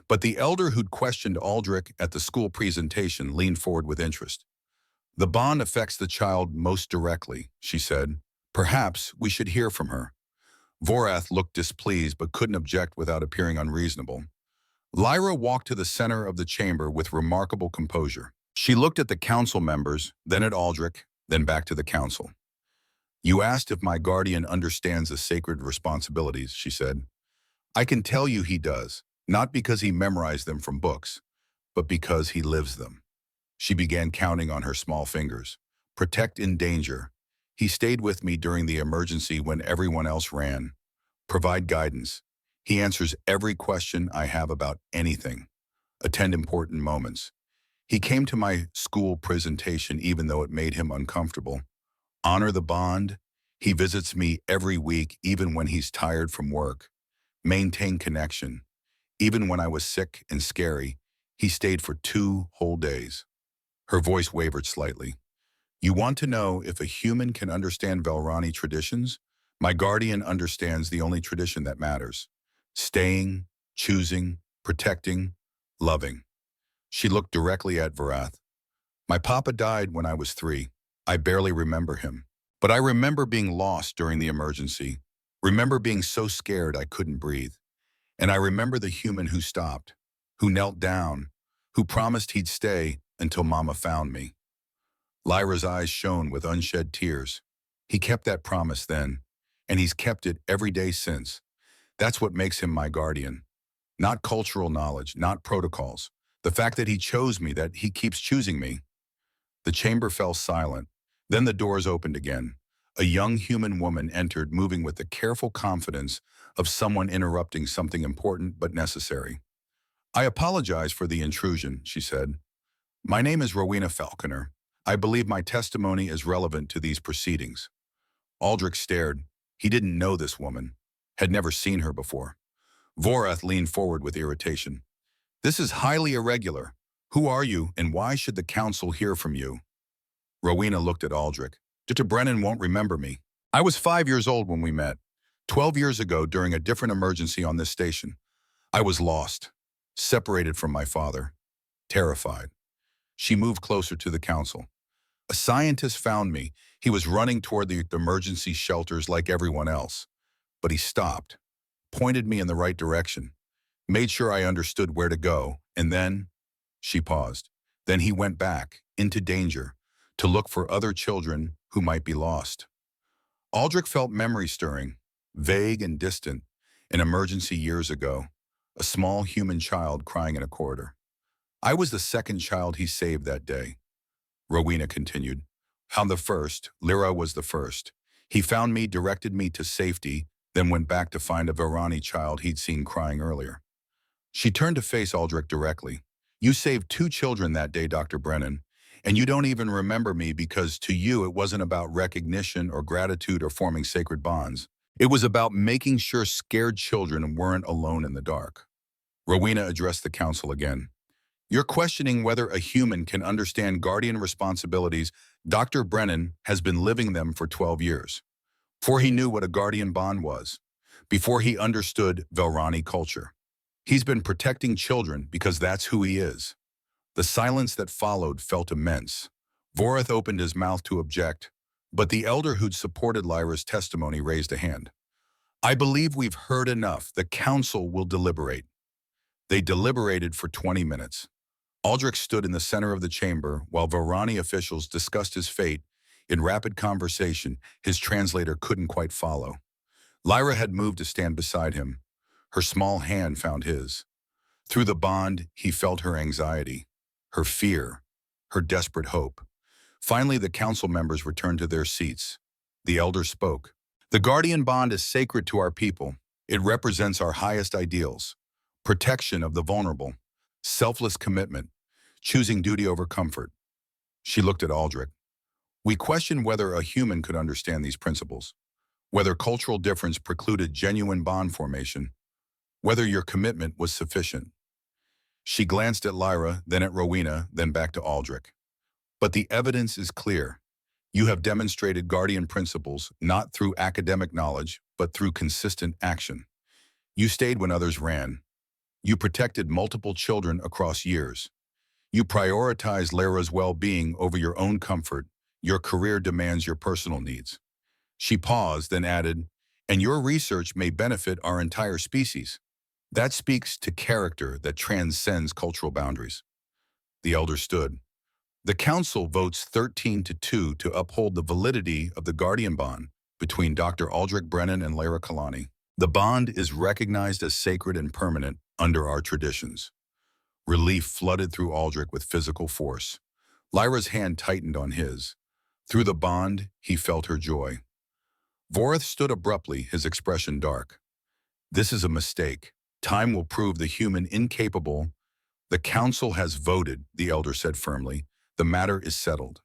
But the elder who'd questioned Aldrich at the school presentation leaned forward with interest. The bond affects the child most directly, she said. Perhaps we should hear from her. Vorath looked displeased but couldn't object without appearing unreasonable. Lyra walked to the center of the chamber with remarkable composure. She looked at the council members, then at Aldrich, then back to the council. You asked if my guardian understands the sacred responsibilities, she said. I can tell you he does, not because he memorized them from books, but because he lives them. She began counting on her small fingers. Protect in danger. He stayed with me during the emergency when everyone else ran. Provide guidance. He answers every question I have about anything. Attend important moments. He came to my school presentation even though it made him uncomfortable. Honor the bond. He visits me every week even when he's tired from work. Maintain connection. Even when I was sick and scary, he stayed for 2 whole days. Her voice wavered slightly. You want to know if a human can understand Vilrani traditions? My guardian understands the only tradition that matters. Staying, choosing, protecting, loving. She looked directly at Vorath. My papa died when I was 3. I barely remember him. But I remember being lost during the emergency. Remember being so scared I couldn't breathe. And I remember the human who stopped, who knelt down, who promised he'd stay until Mama found me. Lyra's eyes shone with unshed tears. He kept that promise then, and he's kept it every day since. That's what makes him my guardian. Not cultural knowledge, not protocols. The fact that he chose me, that he keeps choosing me. The chamber fell silent. Then the doors opened again. A young human woman entered, moving with the careful confidence of someone interrupting something important but necessary. I apologize for the intrusion, she said. My name is Rowena Falconer. I believe my testimony is relevant to these proceedings. Aldrich stared. He didn't know this woman, had never seen her before. Vorath leaned forward with irritation. This is highly irregular. Who are you, and why should the council hear from you? Rowena looked at Aldrich. Dr. Brennan won't remember me. I was 5 years old when we met. 12 years ago during a different emergency on this station. I was lost, separated from my father, terrified. She moved closer to the council. A scientist found me. He was running toward the emergency shelters like everyone else. But he stopped, pointed me in the right direction, made sure I understood where to go, and then, she paused. Then he went back, into danger, to look for other children who might be lost. Aldrich felt memory stirring, vague and distant, an emergency years ago, a small human child crying in a corridor. I was the second child he saved that day. Rowena continued. I'm the first. Lyra was the first. He found me, directed me to safety, then went back to find a Varani child he'd seen crying earlier. She turned to face Aldrich directly. You saved 2 children that day, Dr. Brennan, and you don't even remember me because to you it wasn't about recognition or gratitude or forming sacred bonds. It was about making sure scared children weren't alone in the dark. Rowena addressed the council again. You're questioning whether a human can understand guardian responsibilities. Dr. Brennan has been living them for 12 years. Before he knew what a guardian bond was, before he understood Velrani culture. He's been protecting children because that's who he is. The silence that followed felt immense. Vorath opened his mouth to object, but the elder who'd supported Lyra's testimony raised a hand. I believe we've heard enough. The council will deliberate. They deliberated for 20 minutes. Aldrich stood in the center of the chamber while Varani officials discussed his fate. In rapid conversation, his translator couldn't quite follow. Lyra had moved to stand beside him. Her small hand found his. Through the bond, he felt her anxiety, her fear, her desperate hope. Finally, the council members returned to their seats. The elder spoke. The guardian bond is sacred to our people. It represents our highest ideals. Protection of the vulnerable, selfless commitment, choosing duty over comfort. She looked at Aldrich. We question whether a human could understand these principles, whether cultural difference precluded genuine bond formation, whether your commitment was sufficient. She glanced at Lyra, then at Rowena, then back to Aldrich. But the evidence is clear. You have demonstrated guardian principles not through academic knowledge, but through consistent action. You stayed when others ran. You protected multiple children across years. You prioritized Lyra's well-being over your own comfort. Your career demands your personal needs. She paused, then added, and your research may benefit our entire species. That speaks to character that transcends cultural boundaries. The elder stood. The council votes 13-2 to uphold the validity of the guardian bond between Dr. Aldrich Brennan and Lyra Kalani. The bond is recognized as sacred and permanent under our traditions. Relief flooded through Aldrich with physical force. Lyra's hand tightened on his. Through the bond, he felt her joy. Vorath stood abruptly, his expression dark. This is a mistake. Time will prove the human incapable. The council has voted, the elder said firmly. The matter is settled.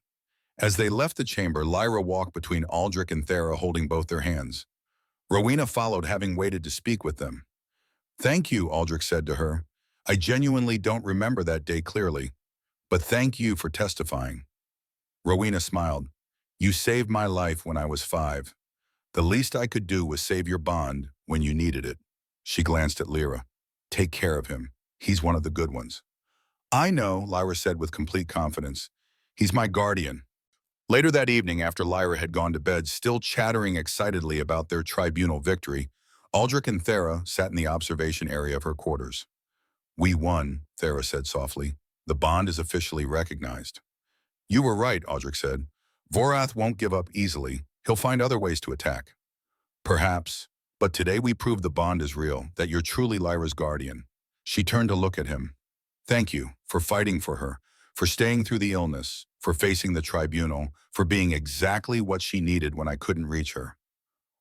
As they left the chamber, Lyra walked between Aldrich and Thera, holding both their hands. Rowena followed, having waited to speak with them. Thank you, Aldrich said to her. I genuinely don't remember that day clearly, but thank you for testifying. Rowena smiled. You saved my life when I was 5. The least I could do was save your bond when you needed it. She glanced at Lyra. Take care of him. He's one of the good ones. I know, Lyra said with complete confidence. He's my guardian. Later that evening, after Lyra had gone to bed, still chattering excitedly about their tribunal victory, Aldrich and Thera sat in the observation area of her quarters. We won, Thera said softly. The bond is officially recognized. You were right, Aldrich said. Vorath won't give up easily. He'll find other ways to attack. Perhaps, but today we proved the bond is real, that you're truly Lyra's guardian. She turned to look at him. Thank you for fighting for her, for staying through the illness, for facing the tribunal, for being exactly what she needed when I couldn't reach her.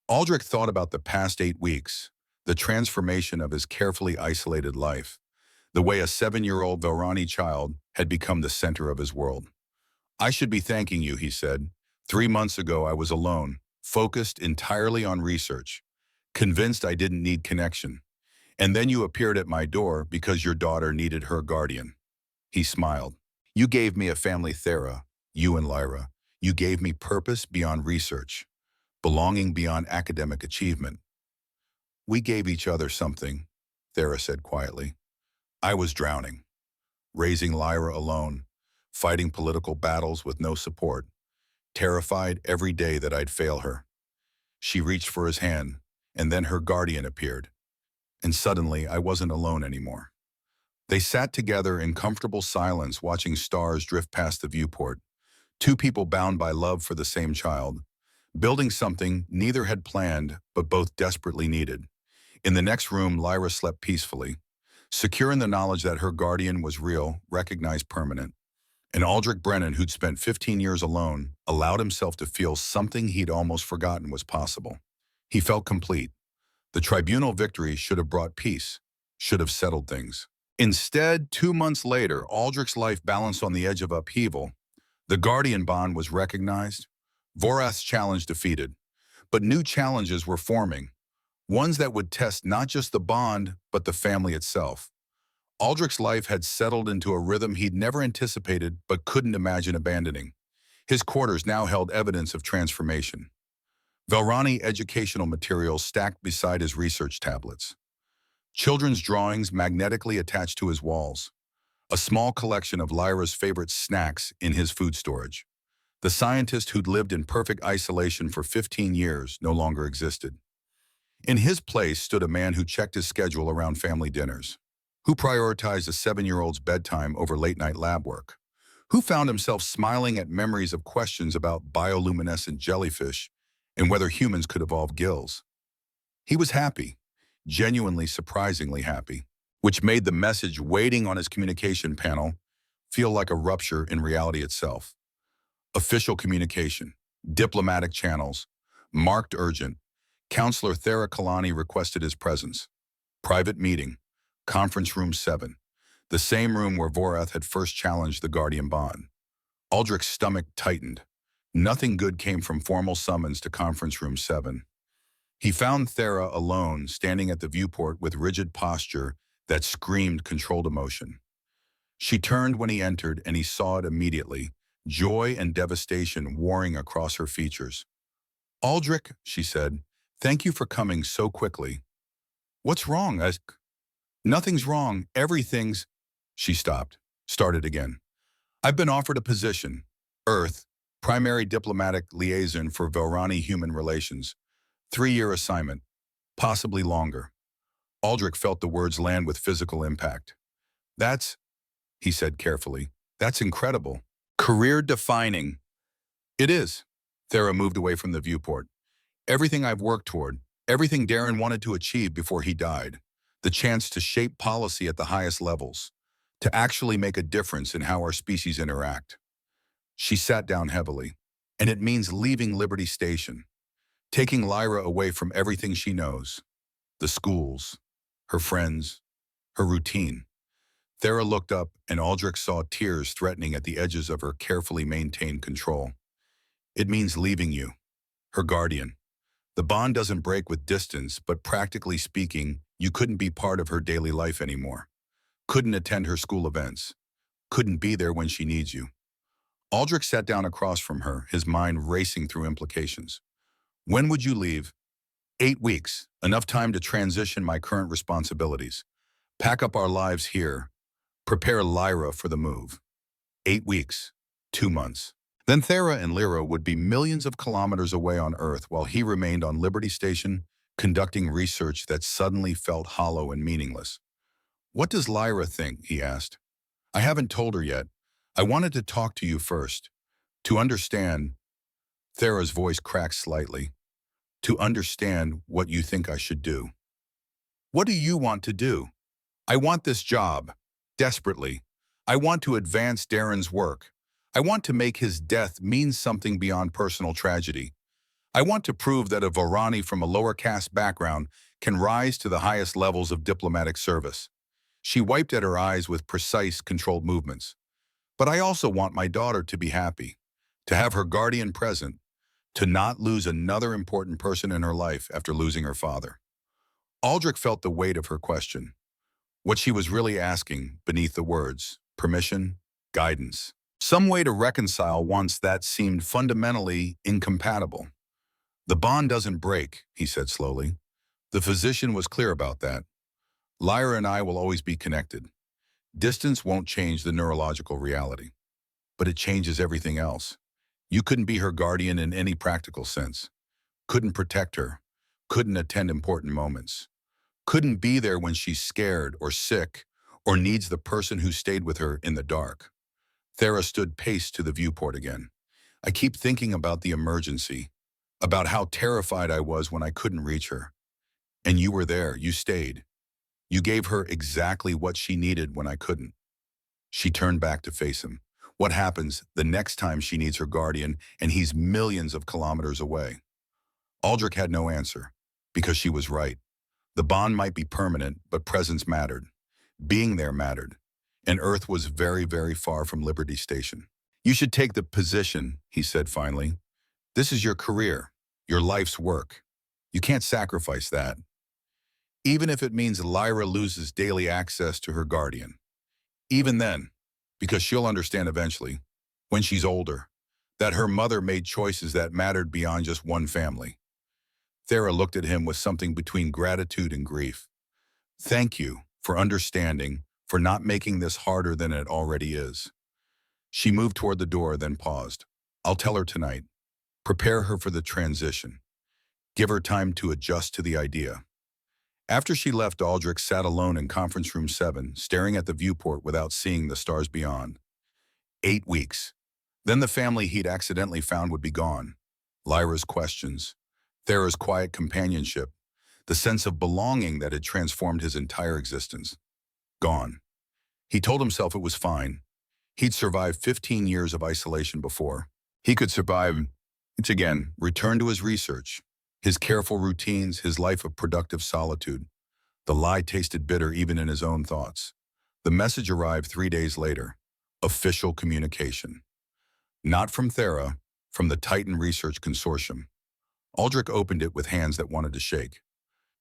Aldrich thought about the past 8 weeks, the transformation of his carefully isolated life, the way a 7-year-old Velrani child had become the center of his world. I should be thanking you, he said. 3 months ago I was alone, focused entirely on research, convinced I didn't need connection. And then you appeared at my door because your daughter needed her guardian. He smiled. You gave me a family, Thera, you and Lyra. You gave me purpose beyond research, belonging beyond academic achievement. We gave each other something, Thera said quietly. I was drowning, raising Lyra alone, fighting political battles with no support, terrified every day that I'd fail her. She reached for his hand, and then her guardian appeared. And suddenly, I wasn't alone anymore. They sat together in comfortable silence, watching stars drift past the viewport. 2 people bound by love for the same child, building something neither had planned, but both desperately needed. In the next room, Lyra slept peacefully, secure in the knowledge that her guardian was real, recognized, permanent. And Aldrich Brennan, who'd spent 15 years alone, allowed himself to feel something he'd almost forgotten was possible. He felt complete. The tribunal victory should have brought peace, should have settled things. Instead, 2 months later, Aldrich's life balanced on the edge of upheaval. The Guardian bond was recognized, Vorath's challenge defeated, but new challenges were forming, ones that would test not just the bond, but the family itself. Aldrich's life had settled into a rhythm he'd never anticipated but couldn't imagine abandoning. His quarters now held evidence of transformation. Velrani educational materials stacked beside his research tablets. Children's drawings magnetically attached to his walls. A small collection of Lyra's favorite snacks in his food storage. The scientist who'd lived in perfect isolation for 15 years no longer existed. In his place stood a man who checked his schedule around family dinners, who prioritized a 7-year-old's bedtime over late-night lab work, who found himself smiling at memories of questions about bioluminescent jellyfish and whether humans could evolve gills. He was happy, genuinely surprisingly happy, which made the message waiting on his communication panel feel like a rupture in reality itself. Official communication, diplomatic channels, marked urgent. Counselor Thera Kalani requested his presence. Private meeting, conference room 7, the same room where Vorath had first challenged the Guardian bond. Aldrich's stomach tightened. Nothing good came from formal summons to conference room 7. He found Thera alone, standing at the viewport with rigid posture that screamed controlled emotion. She turned when he entered, and he saw it immediately, joy and devastation warring across her features. "Aldrich," she said, "thank you for coming so quickly." "What's wrong?" "Nothing's wrong. Everything's—" She stopped, started again. "I've been offered a position. Earth, primary diplomatic liaison for Velrani human relations. 3-year assignment, possibly longer." Aldrich felt the words land with physical impact. "That's," he said carefully, "that's incredible. Career-defining." "It is." Thera moved away from the viewport. "Everything I've worked toward, everything Darren wanted to achieve before he died. The chance to shape policy at the highest levels, to actually make a difference in how our species interact." She sat down heavily. "And it means leaving Liberty Station, taking Lyra away from everything she knows, the schools, her friends, her routine." Thera looked up, and Aldrich saw tears threatening at the edges of her carefully maintained control. "It means leaving you, her guardian. The bond doesn't break with distance, but practically speaking, you couldn't be part of her daily life anymore. Couldn't attend her school events. Couldn't be there when she needs you." Aldrich sat down across from her, his mind racing through implications. "When would you leave?" 8 weeks, enough time to transition my current responsibilities. Pack up our lives here. Prepare Lyra for the move. 8 weeks, 2 months. Then Thera and Lyra would be millions of kilometers away on Earth while he remained on Liberty Station, conducting research that suddenly felt hollow and meaningless. "What does Lyra think?" he asked. "I haven't told her yet. I wanted to talk to you first. To understand," Thera's voice cracked slightly, "to understand what you think I should do." "What do you want to do?" "I want this job. Desperately. I want to advance Darren's work. I want to make his death mean something beyond personal tragedy. I want to prove that a Varani from a lower caste background can rise to the highest levels of diplomatic service." She wiped at her eyes with precise, controlled movements. "But I also want my daughter to be happy, to have her guardian present, to not lose another important person in her life after losing her father." Aldrich felt the weight of her question. What she was really asking, beneath the words, permission, guidance. Some way to reconcile wants that seemed fundamentally incompatible. "The bond doesn't break," he said slowly. "The physician was clear about that. Lyra and I will always be connected. Distance won't change the neurological reality, but it changes everything else. You couldn't be her guardian in any practical sense. Couldn't protect her. Couldn't attend important moments. Couldn't be there when she's scared or sick or needs the person who stayed with her in the dark." Thera stood paced to the viewport again. "I keep thinking about the emergency, about how terrified I was when I couldn't reach her. And you were there, you stayed. You gave her exactly what she needed when I couldn't." She turned back to face him. What happens the next time she needs her guardian and he's millions of kilometers away? Aldrich had no answer, because she was right. The bond might be permanent, but presence mattered. Being there mattered. And Earth was very, very far from Liberty Station. You should take the position, he said finally. This is your career, your life's work. You can't sacrifice that. Even if it means Lyra loses daily access to her guardian. Even then, because she'll understand eventually, when she's older, that her mother made choices that mattered beyond just one family. Thera looked at him with something between gratitude and grief. Thank you for understanding, for not making this harder than it already is. She moved toward the door, then paused. I'll tell her tonight. Prepare her for the transition. Give her time to adjust to the idea. After she left, Aldrich sat alone in conference room 7, staring at the viewport without seeing the stars beyond. 8 weeks. Then the family he'd accidentally found would be gone. Lyra's questions, Thera's quiet companionship, the sense of belonging that had transformed his entire existence. Gone. He told himself it was fine. He'd survived 15 years of isolation before. He could survive, again, return to his research, his careful routines, his life of productive solitude. The lie tasted bitter even in his own thoughts. The message arrived 3 days later. Official communication. Not from Thera, from the Titan Research Consortium. Aldrich opened it with hands that wanted to shake.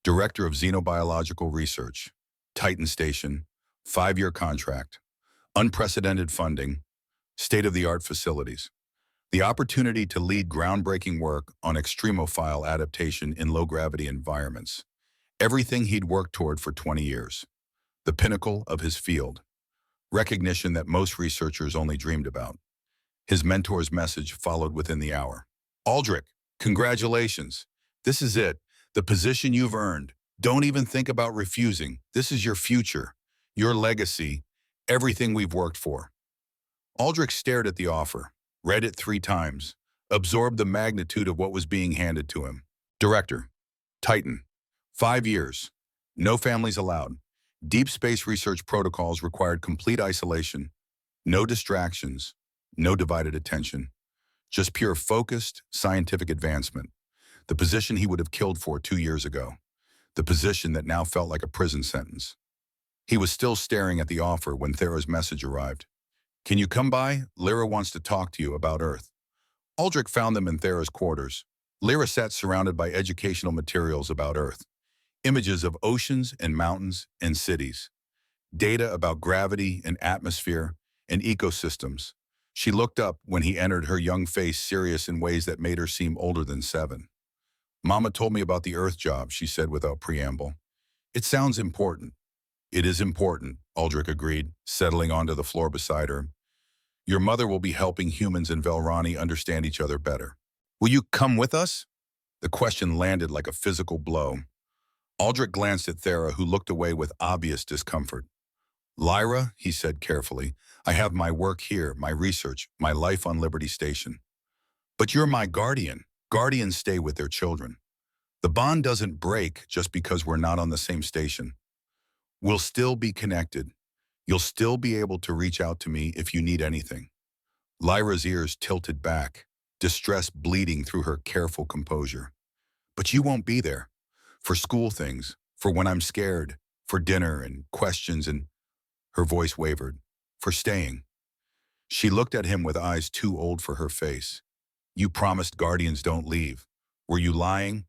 Director of Xenobiological Research. Titan Station. 5-year contract. Unprecedented funding. State-of-the-art facilities. The opportunity to lead groundbreaking work on extremophile adaptation in low-gravity environments. Everything he'd worked toward for 20 years. The pinnacle of his field. Recognition that most researchers only dreamed about. His mentor's message followed within the hour. Aldrich, congratulations. This is it. The position you've earned. Don't even think about refusing. This is your future, your legacy, everything we've worked for. Aldrich stared at the offer, read it 3 times, absorbed the magnitude of what was being handed to him. Director, Titan, 5 years, no families allowed. Deep space research protocols required complete isolation, no distractions, no divided attention, just pure focused scientific advancement. The position he would have killed for 2 years ago. The position that now felt like a prison sentence. He was still staring at the offer when Thera's message arrived. Can you come by? Lyra wants to talk to you about Earth. Aldrich found them in Thera's quarters. Lyra sat surrounded by educational materials about Earth. Images of oceans and mountains and cities. Data about gravity and atmosphere and ecosystems. She looked up when he entered, her young face serious in ways that made her seem older than 7. Mama told me about the Earth job, she said without preamble. It sounds important. It is important, Aldrich agreed, settling onto the floor beside her. Your mother will be helping humans and Velrani understand each other better. Will you come with us? The question landed like a physical blow. Aldrich glanced at Thera, who looked away with obvious discomfort. Lyra, he said carefully, I have my work here, my research, my life on Liberty Station. But you're my guardian. Guardians stay with their children. The bond doesn't break just because we're not on the same station. We'll still be connected. You'll still be able to reach out to me if you need anything. Lyra's ears tilted back, distress bleeding through her careful composure. But you won't be there. For school things, for when I'm scared, for dinner and questions, and her voice wavered, for staying. She looked at him with eyes too old for her face. You promised guardians don't leave. Were you lying?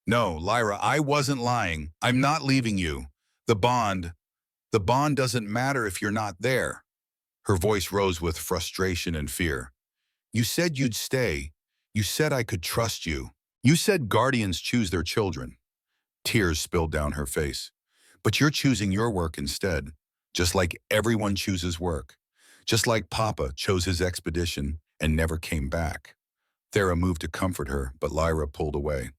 No, Lyra, I wasn't lying. I'm not leaving you. The bond doesn't matter if you're not there. Her voice rose with frustration and fear. You said you'd stay. You said I could trust you. You said guardians choose their children. Tears spilled down her face. But you're choosing your work instead, just like everyone chooses work. Just like Papa chose his expedition and never came back. Thera moved to comfort her, but Lyra pulled away.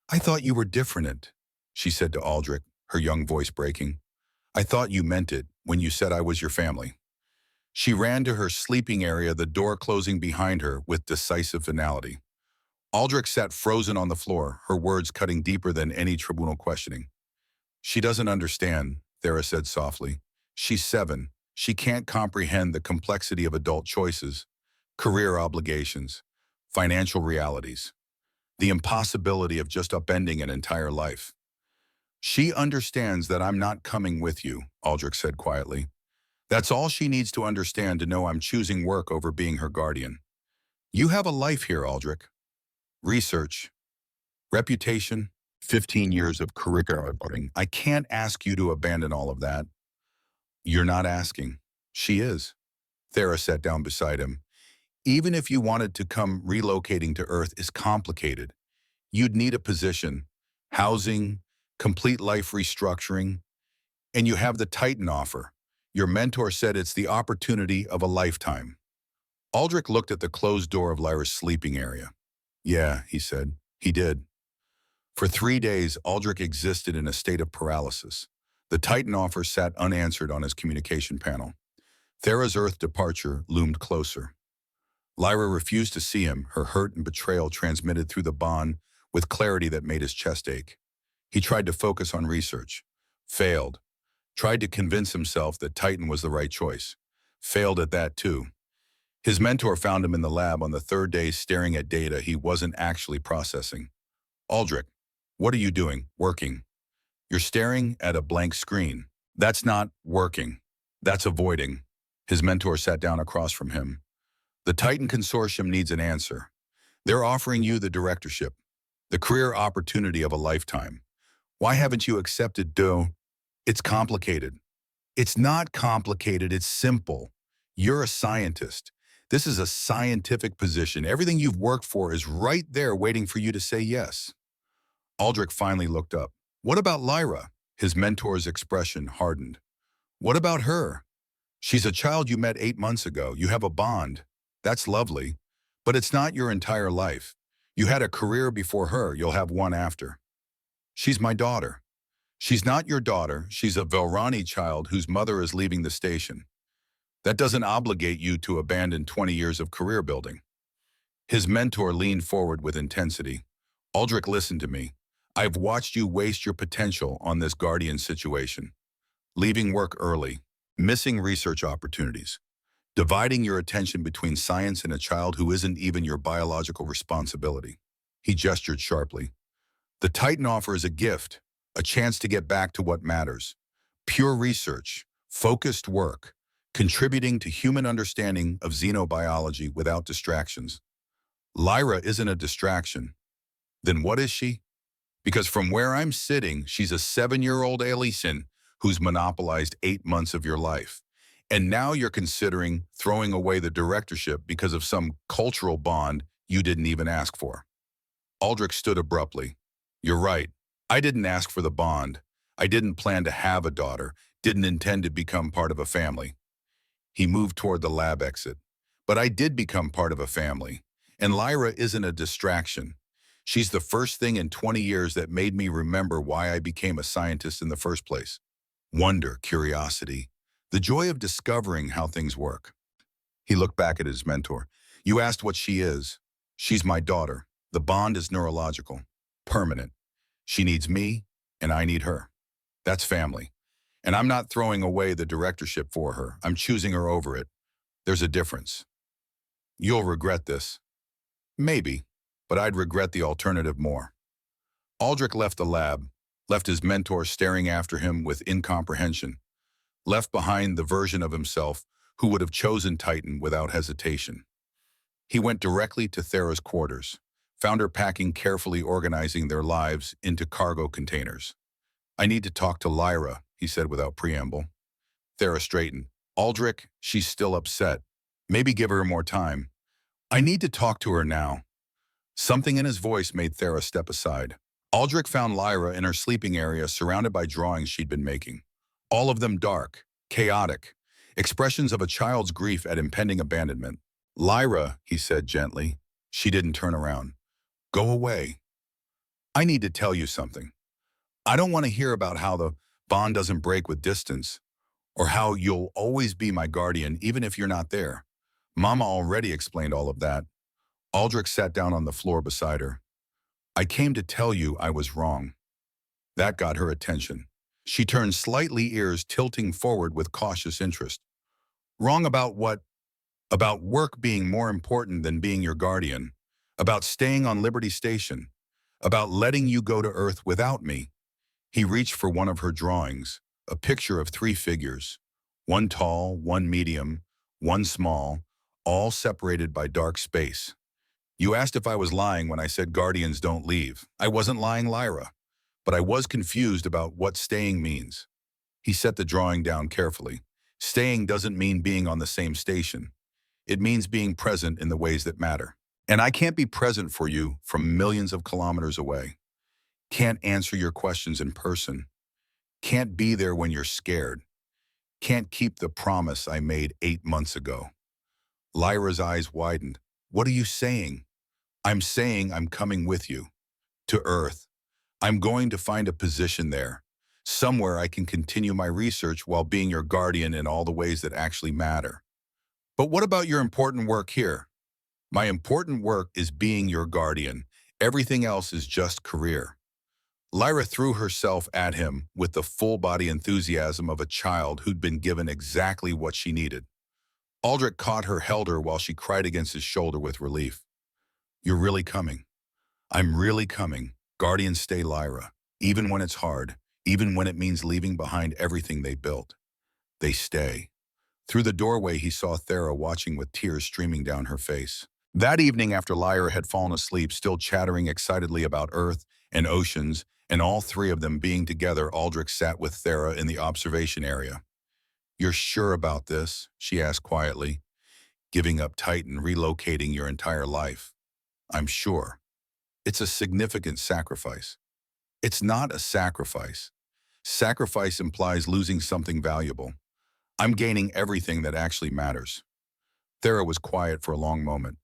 I thought you were different, she said to Aldrich, her young voice breaking. I thought you meant it when you said I was your family. She ran to her sleeping area, the door closing behind her with decisive finality. Aldrich sat frozen on the floor, her words cutting deeper than any tribunal questioning. She doesn't understand, Thera said softly. She's 7. She can't comprehend the complexity of adult choices, career obligations, financial realities, the impossibility of just upending an entire life. She understands that I'm not coming with you, Aldrich said quietly. That's all she needs to understand to know I'm choosing work over being her guardian. You have a life here, Aldrich. Research, reputation, 15 years of curriculum. I can't ask you to abandon all of that. You're not asking. She is. Thera sat down beside him. Even if you wanted to come, relocating to Earth is complicated. You'd need a position, housing, complete life restructuring, and you have the Titan offer. Your mentor said it's the opportunity of a lifetime. Aldrich looked at the closed door of Lyra's sleeping area. Yeah, he said. He did. For 3 days, Aldrich existed in a state of paralysis. The Titan offer sat unanswered on his communication panel. Thera's Earth departure loomed closer. Lyra refused to see him, her hurt and betrayal transmitted through the bond with clarity that made his chest ache. He tried to focus on research. Failed. Tried to convince himself that Titan was the right choice. Failed at that too. His mentor found him in the lab on the 3rd day staring at data he wasn't actually processing. Aldrich, what are you doing? Working. You're staring at a blank screen. That's not working. That's avoiding. His mentor sat down across from him. The Titan Consortium needs an answer. They're offering you the directorship, the career opportunity of a lifetime. Why haven't you accepted, Doe? It's complicated. It's not complicated, it's simple. You're a scientist. This is a scientific position. Everything you've worked for is right there waiting for you to say yes. Aldrich finally looked up. What about Lyra? His mentor's expression hardened. What about her? She's a child you met 8 months ago. You have a bond. That's lovely. But it's not your entire life. You had a career before her. You'll have one after. She's my daughter. She's not your daughter. She's a Velrani child whose mother is leaving the station. That doesn't obligate you to abandon 20 years of career building. His mentor leaned forward with intensity. Aldrich, listen to me. I've watched you waste your potential on this guardian situation. Leaving work early, missing research opportunities, dividing your attention between science and a child who isn't even your biological responsibility. He gestured sharply. The Titan offer is a gift, a chance to get back to what matters. Pure research, focused work, contributing to human understanding of xenobiology without distractions. Lyra isn't a distraction. Then what is she? Because from where I'm sitting, she's a 7-year-old alien who's monopolized 8 months of your life. And now you're considering throwing away the directorship because of some cultural bond you didn't even ask for. Aldrich stood abruptly. You're right. I didn't ask for the bond. I didn't plan to have a daughter, didn't intend to become part of a family. He moved toward the lab exit. But I did become part of a family. And Lyra isn't a distraction. She's the first thing in 20 years that made me remember why I became a scientist in the first place. Wonder, curiosity, the joy of discovering how things work. He looked back at his mentor. You asked what she is. She's my daughter. The bond is neurological, permanent. She needs me, and I need her. That's family. And I'm not throwing away the directorship for her. I'm choosing her over it. There's a difference. You'll regret this. Maybe, but I'd regret the alternative more. Aldrich left the lab, left his mentor staring after him with incomprehension, left behind the version of himself who would have chosen Titan without hesitation. He went directly to Thera's quarters, found her packing carefully, organizing their lives into cargo containers. I need to talk to Lyra, he said without preamble. Thera straightened. Aldrich, she's still upset. Maybe give her more time. I need to talk to her now. Something in his voice made Thera step aside. Aldrich found Lyra in her sleeping area surrounded by drawings she'd been making. All of them dark, chaotic, expressions of a child's grief at impending abandonment. Lyra, he said gently. She didn't turn around. Go away. I need to tell you something. I don't want to hear about how the bond doesn't break with distance, or how you'll always be my guardian even if you're not there. Mama already explained all of that. Aldrich sat down on the floor beside her. I came to tell you I was wrong. That got her attention. She turned slightly, ears tilting forward with cautious interest. Wrong about what? About work being more important than being your guardian, about staying on Liberty Station, about letting you go to Earth without me. He reached for one of her drawings, a picture of three figures, one tall, one medium, one small, all separated by dark space. You asked if I was lying when I said guardians don't leave. I wasn't lying, Lyra, but I was confused about what staying means. He set the drawing down carefully. Staying doesn't mean being on the same station. It means being present in the ways that matter. And I can't be present for you from millions of kilometers away. Can't answer your questions in person. Can't be there when you're scared. Can't keep the promise I made 8 months ago. Lyra's eyes widened. What are you saying? I'm saying I'm coming with you. To Earth. I'm going to find a position there. Somewhere I can continue my research while being your guardian in all the ways that actually matter. But what about your important work here? My important work is being your guardian. Everything else is just career. Lyra threw herself at him with the full-body enthusiasm of a child who'd been given exactly what she needed. Aldrich caught her, held her while she cried against his shoulder with relief. You're really coming. I'm really coming. Guardians stay, Lyra. Even when it's hard, even when it means leaving behind everything they built. They stay. Through the doorway, he saw Thera watching with tears streaming down her face. That evening, after Lyra had fallen asleep, still chattering excitedly about Earth and oceans, and all three of them being together, Aldrich sat with Thera in the observation area. You're sure about this? She asked quietly. Giving up Titan, relocating your entire life. I'm sure. It's a significant sacrifice. It's not a sacrifice. Sacrifice implies losing something valuable. I'm gaining everything that actually matters. Thera was quiet for a long moment.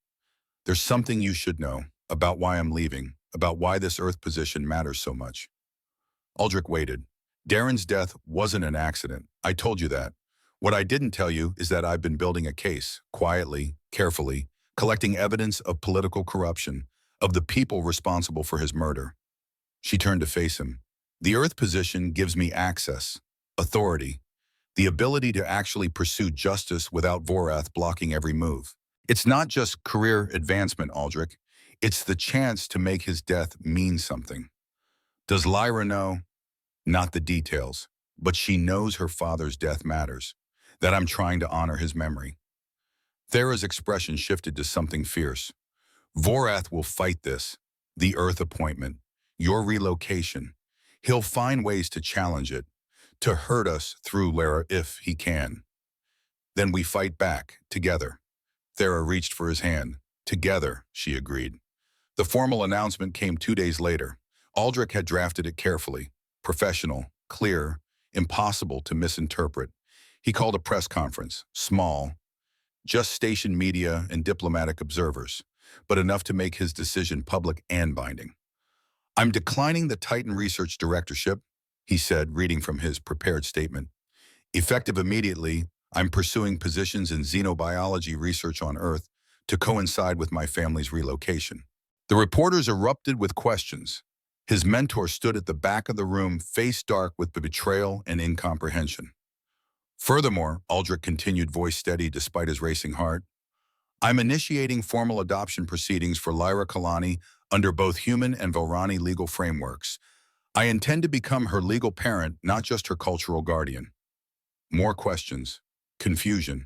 There's something you should know about why I'm leaving, about why this Earth position matters so much. Aldrich waited. Darren's death wasn't an accident. I told you that. What I didn't tell you is that I've been building a case, quietly, carefully, collecting evidence of political corruption, of the people responsible for his murder. She turned to face him. The Earth position gives me access, authority, the ability to actually pursue justice without Vorath blocking every move. It's not just career advancement, Aldrich. It's the chance to make his death mean something. Does Lyra know? Not the details, but she knows her father's death matters, that I'm trying to honor his memory. Thera's expression shifted to something fierce. Vorath will fight this, the Earth appointment, your relocation. He'll find ways to challenge it, to hurt us through Lyra if he can. Then we fight back, together. Thera reached for his hand. Together, she agreed. The formal announcement came 2 days later. Aldrich had drafted it carefully, professional, clear, impossible to misinterpret. He called a press conference, small, just station media and diplomatic observers, but enough to make his decision public and binding. I'm declining the Titan Research Directorship, he said, reading from his prepared statement. Effective immediately, I'm pursuing positions in xenobiology research on Earth to coincide with my family's relocation. The reporters erupted with questions. His mentor stood at the back of the room, face dark with betrayal and incomprehension. Furthermore, Aldrich continued, voice steady despite his racing heart, I'm initiating formal adoption proceedings for Lyra Kalani under both human and Volrani legal frameworks. I intend to become her legal parent, not just her cultural guardian. More questions. Confusion.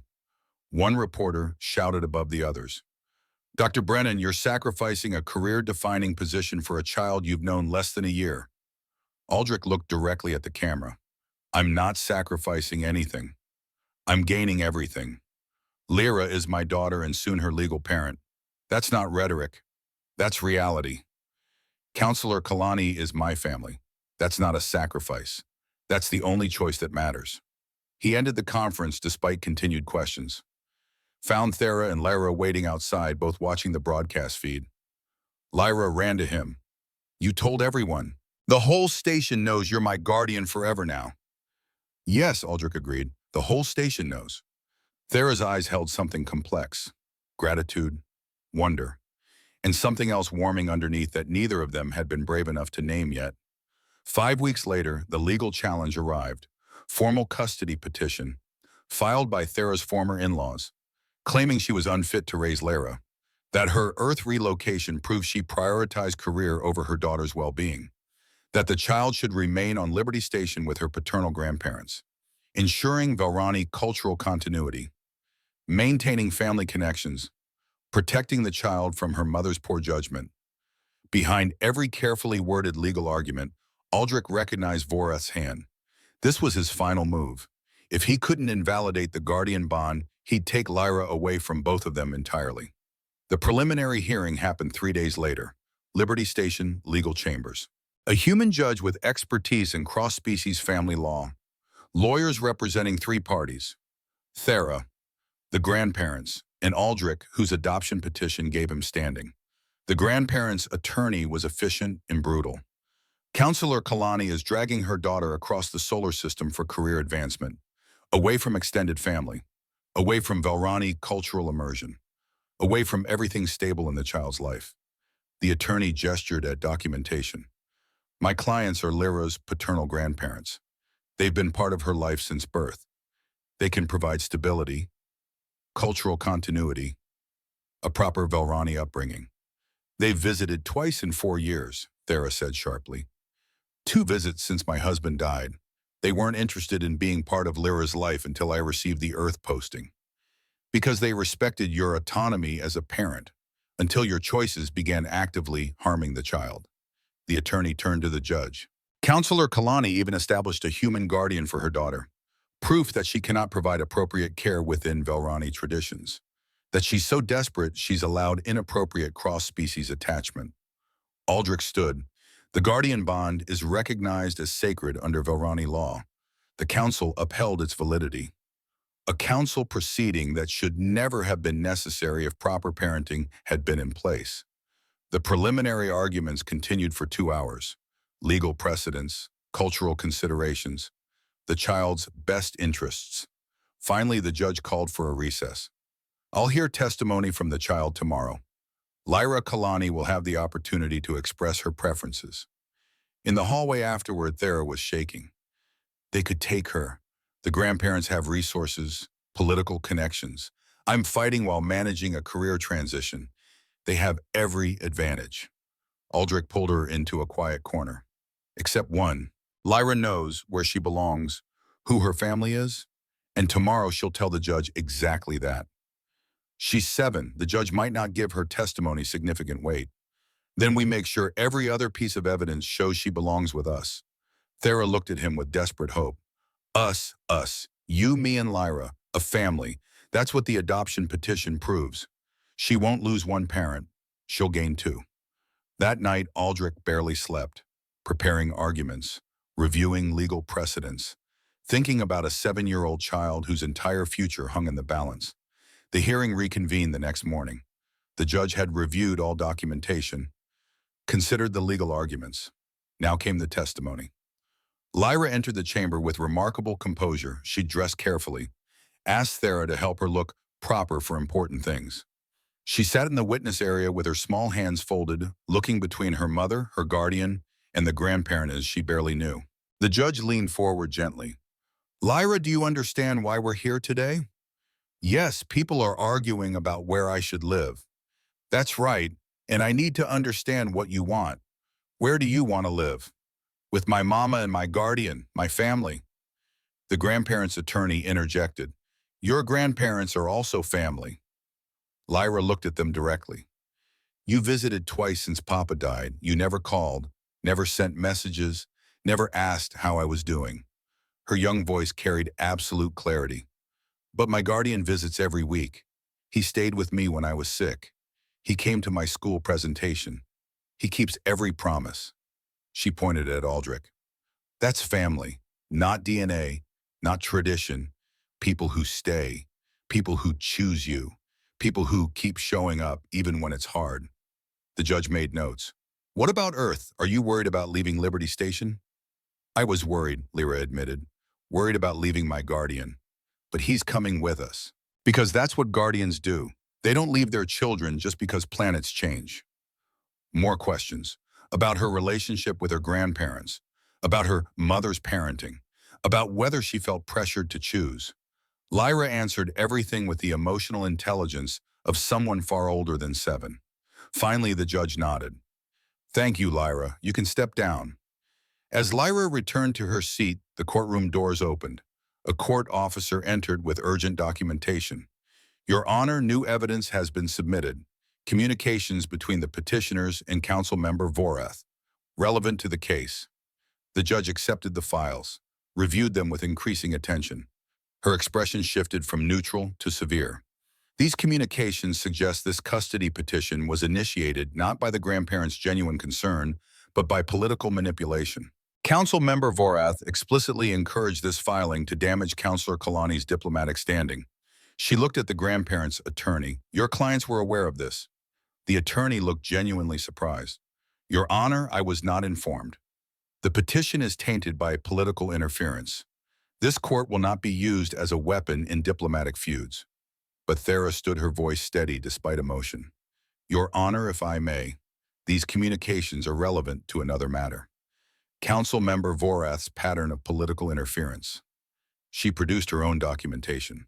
One reporter shouted above the others. Dr. Brennan, you're sacrificing a career-defining position for a child you've known less than a year. Aldrich looked directly at the camera. I'm not sacrificing anything. I'm gaining everything. Lyra is my daughter and soon her legal parent. That's not rhetoric. That's reality. Counselor Kalani is my family. That's not a sacrifice. That's the only choice that matters. He ended the conference despite continued questions. Found Thera and Lyra waiting outside, both watching the broadcast feed. Lyra ran to him. You told everyone. The whole station knows you're my guardian forever now. Yes, Aldrich agreed. The whole station knows. Thera's eyes held something complex. Gratitude, wonder, and something else warming underneath that neither of them had been brave enough to name yet. 5 weeks later, the legal challenge arrived. Formal custody petition. filed by Thera's former in-laws, claiming she was unfit to raise Lara, that her Earth relocation proved she prioritized career over her daughter's well-being, that the child should remain on Liberty Station with her paternal grandparents, ensuring Velrani cultural continuity, maintaining family connections, protecting the child from her mother's poor judgment. Behind every carefully worded legal argument, Aldrich recognized Vorath's hand. This was his final move. If he couldn't invalidate the guardian bond, he'd take Lyra away from both of them entirely. The preliminary hearing happened 3 days later. Liberty Station Legal Chambers. A human judge with expertise in cross-species family law. Lawyers representing 3 parties. Thera, the grandparents, and Aldrich, whose adoption petition gave him standing. The grandparents' attorney was efficient and brutal. Counselor Kalani is dragging her daughter across the solar system for career advancement, away from extended family, away from Velrani cultural immersion, away from everything stable in the child's life. The attorney gestured at documentation. My clients are Lyra's paternal grandparents. They've been part of her life since birth. They can provide stability, cultural continuity, a proper Velrani upbringing. They've visited twice in 4 years, Thera said sharply. 2 visits since my husband died. They weren't interested in being part of Lyra's life until I received the Earth posting. Because they respected your autonomy as a parent, until your choices began actively harming the child. The attorney turned to the judge. Counselor Kalani even established a human guardian for her daughter, proof that she cannot provide appropriate care within Velrani traditions, that she's so desperate she's allowed inappropriate cross-species attachment. Aldrich stood. The guardian bond is recognized as sacred under Velrani law. The council upheld its validity. A council proceeding that should never have been necessary if proper parenting had been in place. The preliminary arguments continued for 2 hours. Legal precedents, cultural considerations, the child's best interests. Finally, the judge called for a recess. I'll hear testimony from the child tomorrow. Lyra Kalani will have the opportunity to express her preferences. In the hallway afterward, Thera was shaking. They could take her. The grandparents have resources, political connections. I'm fighting while managing a career transition. They have every advantage. Aldrich pulled her into a quiet corner. Except one. Lyra knows where she belongs, who her family is, and tomorrow she'll tell the judge exactly that. She's 7. The judge might not give her testimony significant weight. Then we make sure every other piece of evidence shows she belongs with us. Thera looked at him with desperate hope. Us. You, me, and Lyra. A family. That's what the adoption petition proves. She won't lose 1 parent. She'll gain 2. That night, Aldrich barely slept, preparing arguments, reviewing legal precedents, thinking about a 7-year-old child whose entire future hung in the balance. The hearing reconvened the next morning. The judge had reviewed all documentation, considered the legal arguments. Now came the testimony. Lyra entered the chamber with remarkable composure. She dressed carefully, asked Thera to help her look proper for important things. She sat in the witness area with her small hands folded, looking between her mother, her guardian, and the grandparent as she barely knew. The judge leaned forward gently. Lyra, do you understand why we're here today? Yes, people are arguing about where I should live. That's right, and I need to understand what you want. Where do you want to live? With my mama and my guardian, my family. The grandparents' attorney interjected. Your grandparents are also family. Lyra looked at them directly. You visited twice since Papa died. You never called, never sent messages, never asked how I was doing. Her young voice carried absolute clarity. But my guardian visits every week. He stayed with me when I was sick. He came to my school presentation. He keeps every promise. She pointed at Aldrich. That's family, not DNA, not tradition. People who stay, people who choose you, people who keep showing up even when it's hard. The judge made notes. What about Earth? Are you worried about leaving Liberty Station? I was worried, Lyra admitted. Worried about leaving my guardian. But he's coming with us. Because that's what guardians do. They don't leave their children just because planets change. More questions. About her relationship with her grandparents. About her mother's parenting. About whether she felt pressured to choose. Lyra answered everything with the emotional intelligence of someone far older than 7. Finally, the judge nodded. Thank you, Lyra. You can step down. As Lyra returned to her seat, the courtroom doors opened. A court officer entered with urgent documentation. Your Honor, new evidence has been submitted. Communications between the petitioners and council member Vorath, relevant to the case. The judge accepted the files, reviewed them with increasing attention. Her expression shifted from neutral to severe. These communications suggest this custody petition was initiated not by the grandparents' genuine concern, but by political manipulation. Council member Vorath explicitly encouraged this filing to damage Councillor Kalani's diplomatic standing. She looked at the grandparents' attorney. Your clients were aware of this. The attorney looked genuinely surprised. Your Honor, I was not informed. The petition is tainted by political interference. This court will not be used as a weapon in diplomatic feuds. But Thera stood her voice steady despite emotion. Your Honor, if I may, these communications are relevant to another matter. Council member Vorath's pattern of political interference. She produced her own documentation.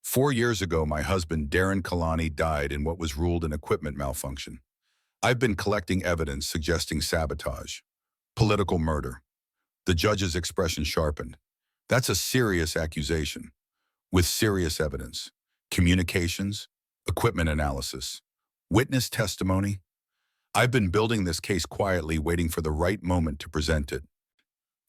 4 years ago, my husband, Darren Kalani, died in what was ruled an equipment malfunction. I've been collecting evidence suggesting sabotage, political murder. The judge's expression sharpened. That's a serious accusation, with serious evidence. Communications, equipment analysis, witness testimony. I've been building this case quietly, waiting for the right moment to present it.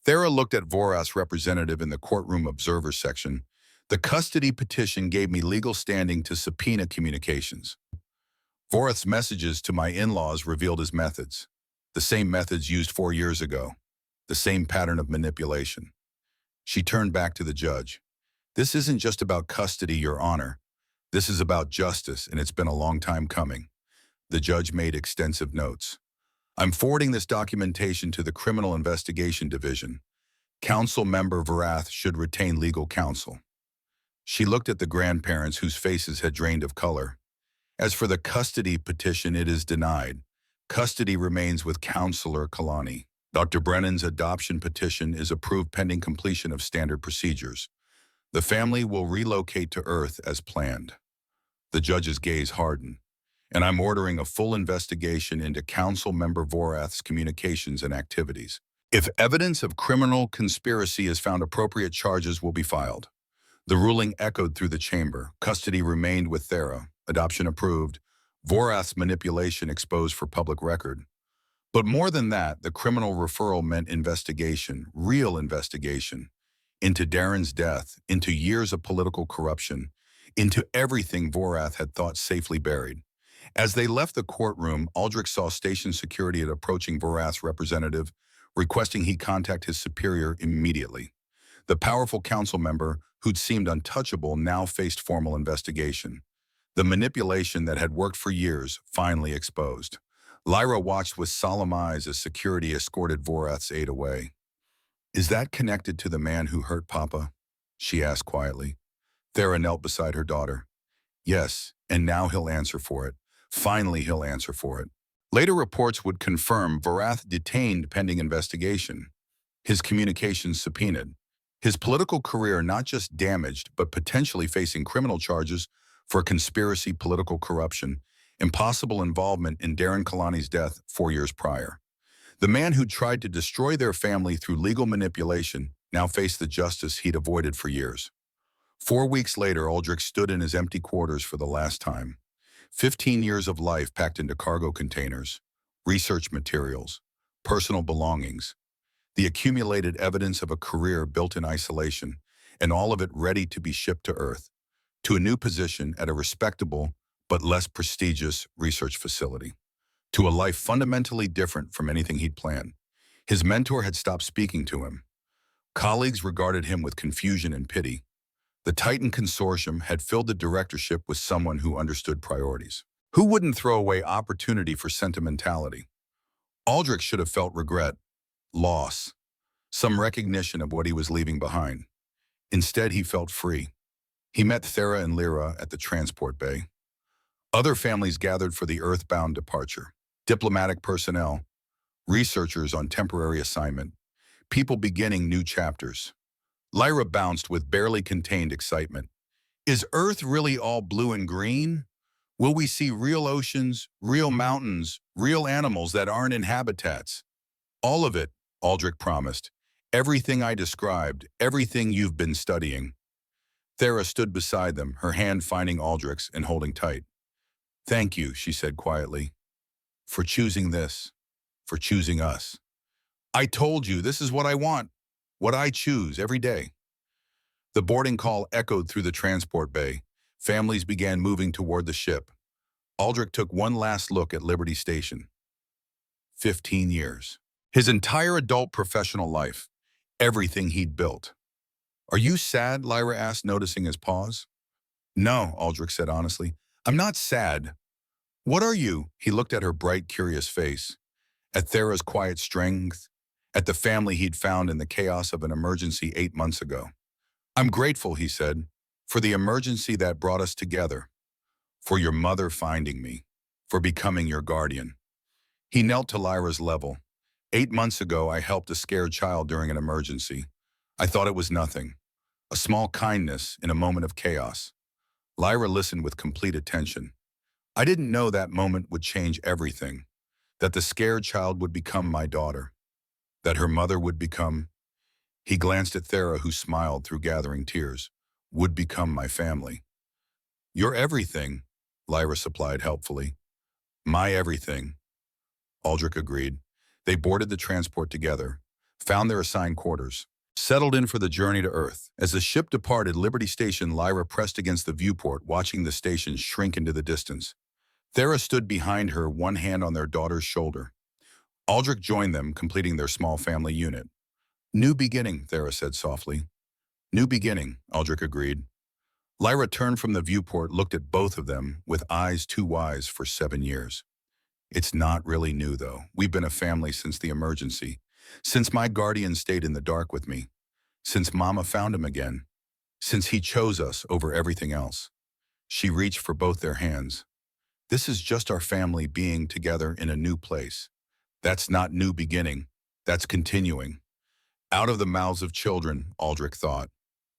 Thera looked at Vorath's representative in the courtroom observer section. The custody petition gave me legal standing to subpoena communications. Vorath's messages to my in-laws revealed his methods, the same methods used 4 years ago, the same pattern of manipulation. She turned back to the judge. This isn't just about custody, Your Honor. This is about justice, and it's been a long time coming. The judge made extensive notes. I'm forwarding this documentation to the Criminal Investigation Division. Council member Vorath should retain legal counsel. She looked at the grandparents whose faces had drained of color. As for the custody petition, it is denied. Custody remains with Councillor Kalani. Dr. Brennan's adoption petition is approved pending completion of standard procedures. The family will relocate to Earth as planned. The judge's gaze hardened. And I'm ordering a full investigation into Council member Vorath's communications and activities. If evidence of criminal conspiracy is found, appropriate charges will be filed. The ruling echoed through the chamber. Custody remained with Thera. Adoption approved. Vorath's manipulation exposed for public record. But more than that, the criminal referral meant investigation, real investigation, into Darren's death, into years of political corruption, into everything Vorath had thought safely buried. As they left the courtroom, Aldrich saw station security approaching Vorath's representative, requesting he contact his superior immediately. The powerful council member, who'd seemed untouchable, now faced formal investigation. The manipulation that had worked for years finally exposed. Lyra watched with solemn eyes as security escorted Vorath's aide away. Is that connected to the man who hurt Papa? She asked quietly. Thera knelt beside her daughter. Yes, and now he'll answer for it. Finally, he'll answer for it. Later reports would confirm Vorath detained pending investigation. His communications subpoenaed. His political career not just damaged, but potentially facing criminal charges for conspiracy, political corruption, impossible involvement in Darren Kalani's death 4 years prior. The man who tried to destroy their family through legal manipulation now faced the justice he'd avoided for years. 4 weeks later, Aldrich stood in his empty quarters for the last time. 15 years of life packed into cargo containers, research materials, personal belongings, the accumulated evidence of a career built in isolation, and all of it ready to be shipped to Earth, to a new position at a respectable but less prestigious research facility, to a life fundamentally different from anything he'd planned. His mentor had stopped speaking to him. Colleagues regarded him with confusion and pity. The Titan Consortium had filled the directorship with someone who understood priorities. Who wouldn't throw away opportunity for sentimentality? Aldrich should have felt regret, loss, some recognition of what he was leaving behind. Instead, he felt free. He met Thera and Lyra at the transport bay. Other families gathered for the earthbound departure. Diplomatic personnel, researchers on temporary assignment, people beginning new chapters. Lyra bounced with barely contained excitement. Is Earth really all blue and green? Will we see real oceans, real mountains, real animals that aren't in habitats? All of it, Aldrich promised. Everything I described, everything you've been studying. Thera stood beside them, her hand finding Aldrich's and holding tight. Thank you, she said quietly, for choosing this, for choosing us. I told you this is what I want, what I choose every day. The boarding call echoed through the transport bay. Families began moving toward the ship. Aldrich took one last look at Liberty Station. 15 years. His entire adult professional life. Everything he'd built. Are you sad? Lyra asked, noticing his pause. No, Aldrich said honestly. I'm not sad. What are you? He looked at her bright, curious face. At Thera's quiet strength. At the family he'd found in the chaos of an emergency 8 months ago. I'm grateful, he said, for the emergency that brought us together. For your mother finding me. For becoming your guardian. He knelt to Lyra's level. 8 months ago, I helped a scared child during an emergency. I thought it was nothing. A small kindness in a moment of chaos. Lyra listened with complete attention. I didn't know that moment would change everything. That the scared child would become my daughter. That her mother would become... He glanced at Thera, who smiled through gathering tears. Would become my family. You're everything, Lyra supplied helpfully. My everything. Aldrich agreed. They boarded the transport together, found their assigned quarters, settled in for the journey to Earth. As the ship departed Liberty Station, Lyra pressed against the viewport, watching the station shrink into the distance. Thera stood behind her, one hand on their daughter's shoulder. Aldrich joined them, completing their small family unit. New beginning, Thera said softly. New beginning, Aldrich agreed. Lyra turned from the viewport, looked at both of them with eyes too wise for 7 years. It's not really new, though. We've been a family since the emergency. Since my guardian stayed in the dark with me. Since Mama found him again. Since he chose us over everything else. She reached for both their hands. This is just our family being together in a new place. That's not new beginning. That's continuing. Out of the mouths of children, Aldrich thought.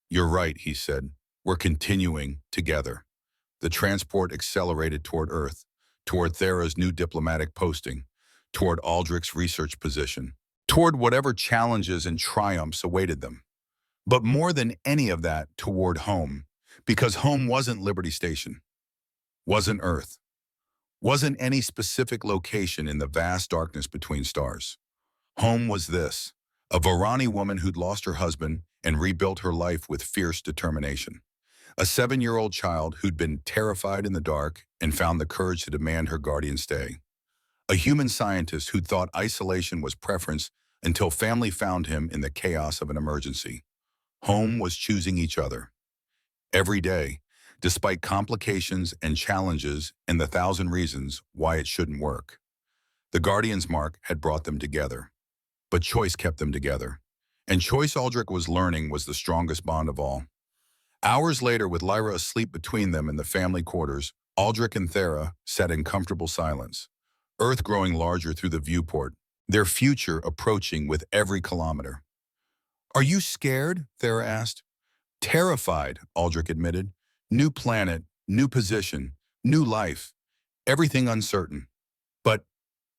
You're right, he said. We're continuing together. The transport accelerated toward Earth, toward Thera's new diplomatic posting, toward Aldrich's research position, toward whatever challenges and triumphs awaited them. But more than any of that, toward home, because home wasn't Liberty Station, wasn't Earth, wasn't any specific location in the vast darkness between stars. Home was this, a Varani woman who'd lost her husband and rebuilt her life with fierce determination. A 7-year-old child who'd been terrified in the dark and found the courage to demand her guardian stay. A human scientist who'd thought isolation was preference until family found him in the chaos of an emergency. Home was choosing each other. Every day, despite complications and challenges and the 1,000 reasons why it shouldn't work. The guardian's mark had brought them together. But choice kept them together. And choice, Aldrich was learning, was the strongest bond of all. Hours later, with Lyra asleep between them in the family quarters, Aldrich and Thera sat in comfortable silence, Earth growing larger through the viewport, their future approaching with every kilometer. Are you scared? Thera asked. Terrified, Aldrich admitted. New planet, new position, new life, everything uncertain. But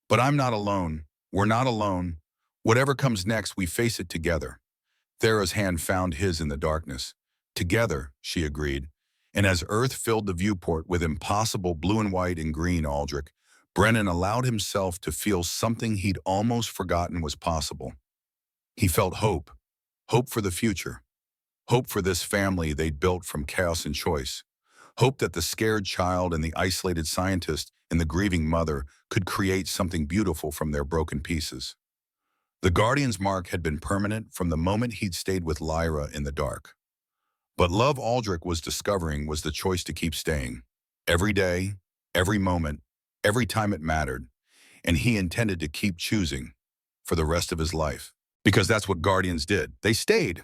I'm not alone. We're not alone. Whatever comes next, we face it together. Thera's hand found his in the darkness. Together, she agreed. And as Earth filled the viewport with impossible blue and white and green, Aldrich, Brennan allowed himself to feel something he'd almost forgotten was possible. He felt hope. Hope for the future. Hope for this family they'd built from chaos and choice. Hope that the scared child and the isolated scientist and the grieving mother could create something beautiful from their broken pieces. The guardian's mark had been permanent from the moment he'd stayed with Lyra in the dark. But love, Aldrich was discovering, was the choice to keep staying. Every day, every moment, every time it mattered. And he intended to keep choosing for the rest of his life. Because that's what guardians did. They stayed.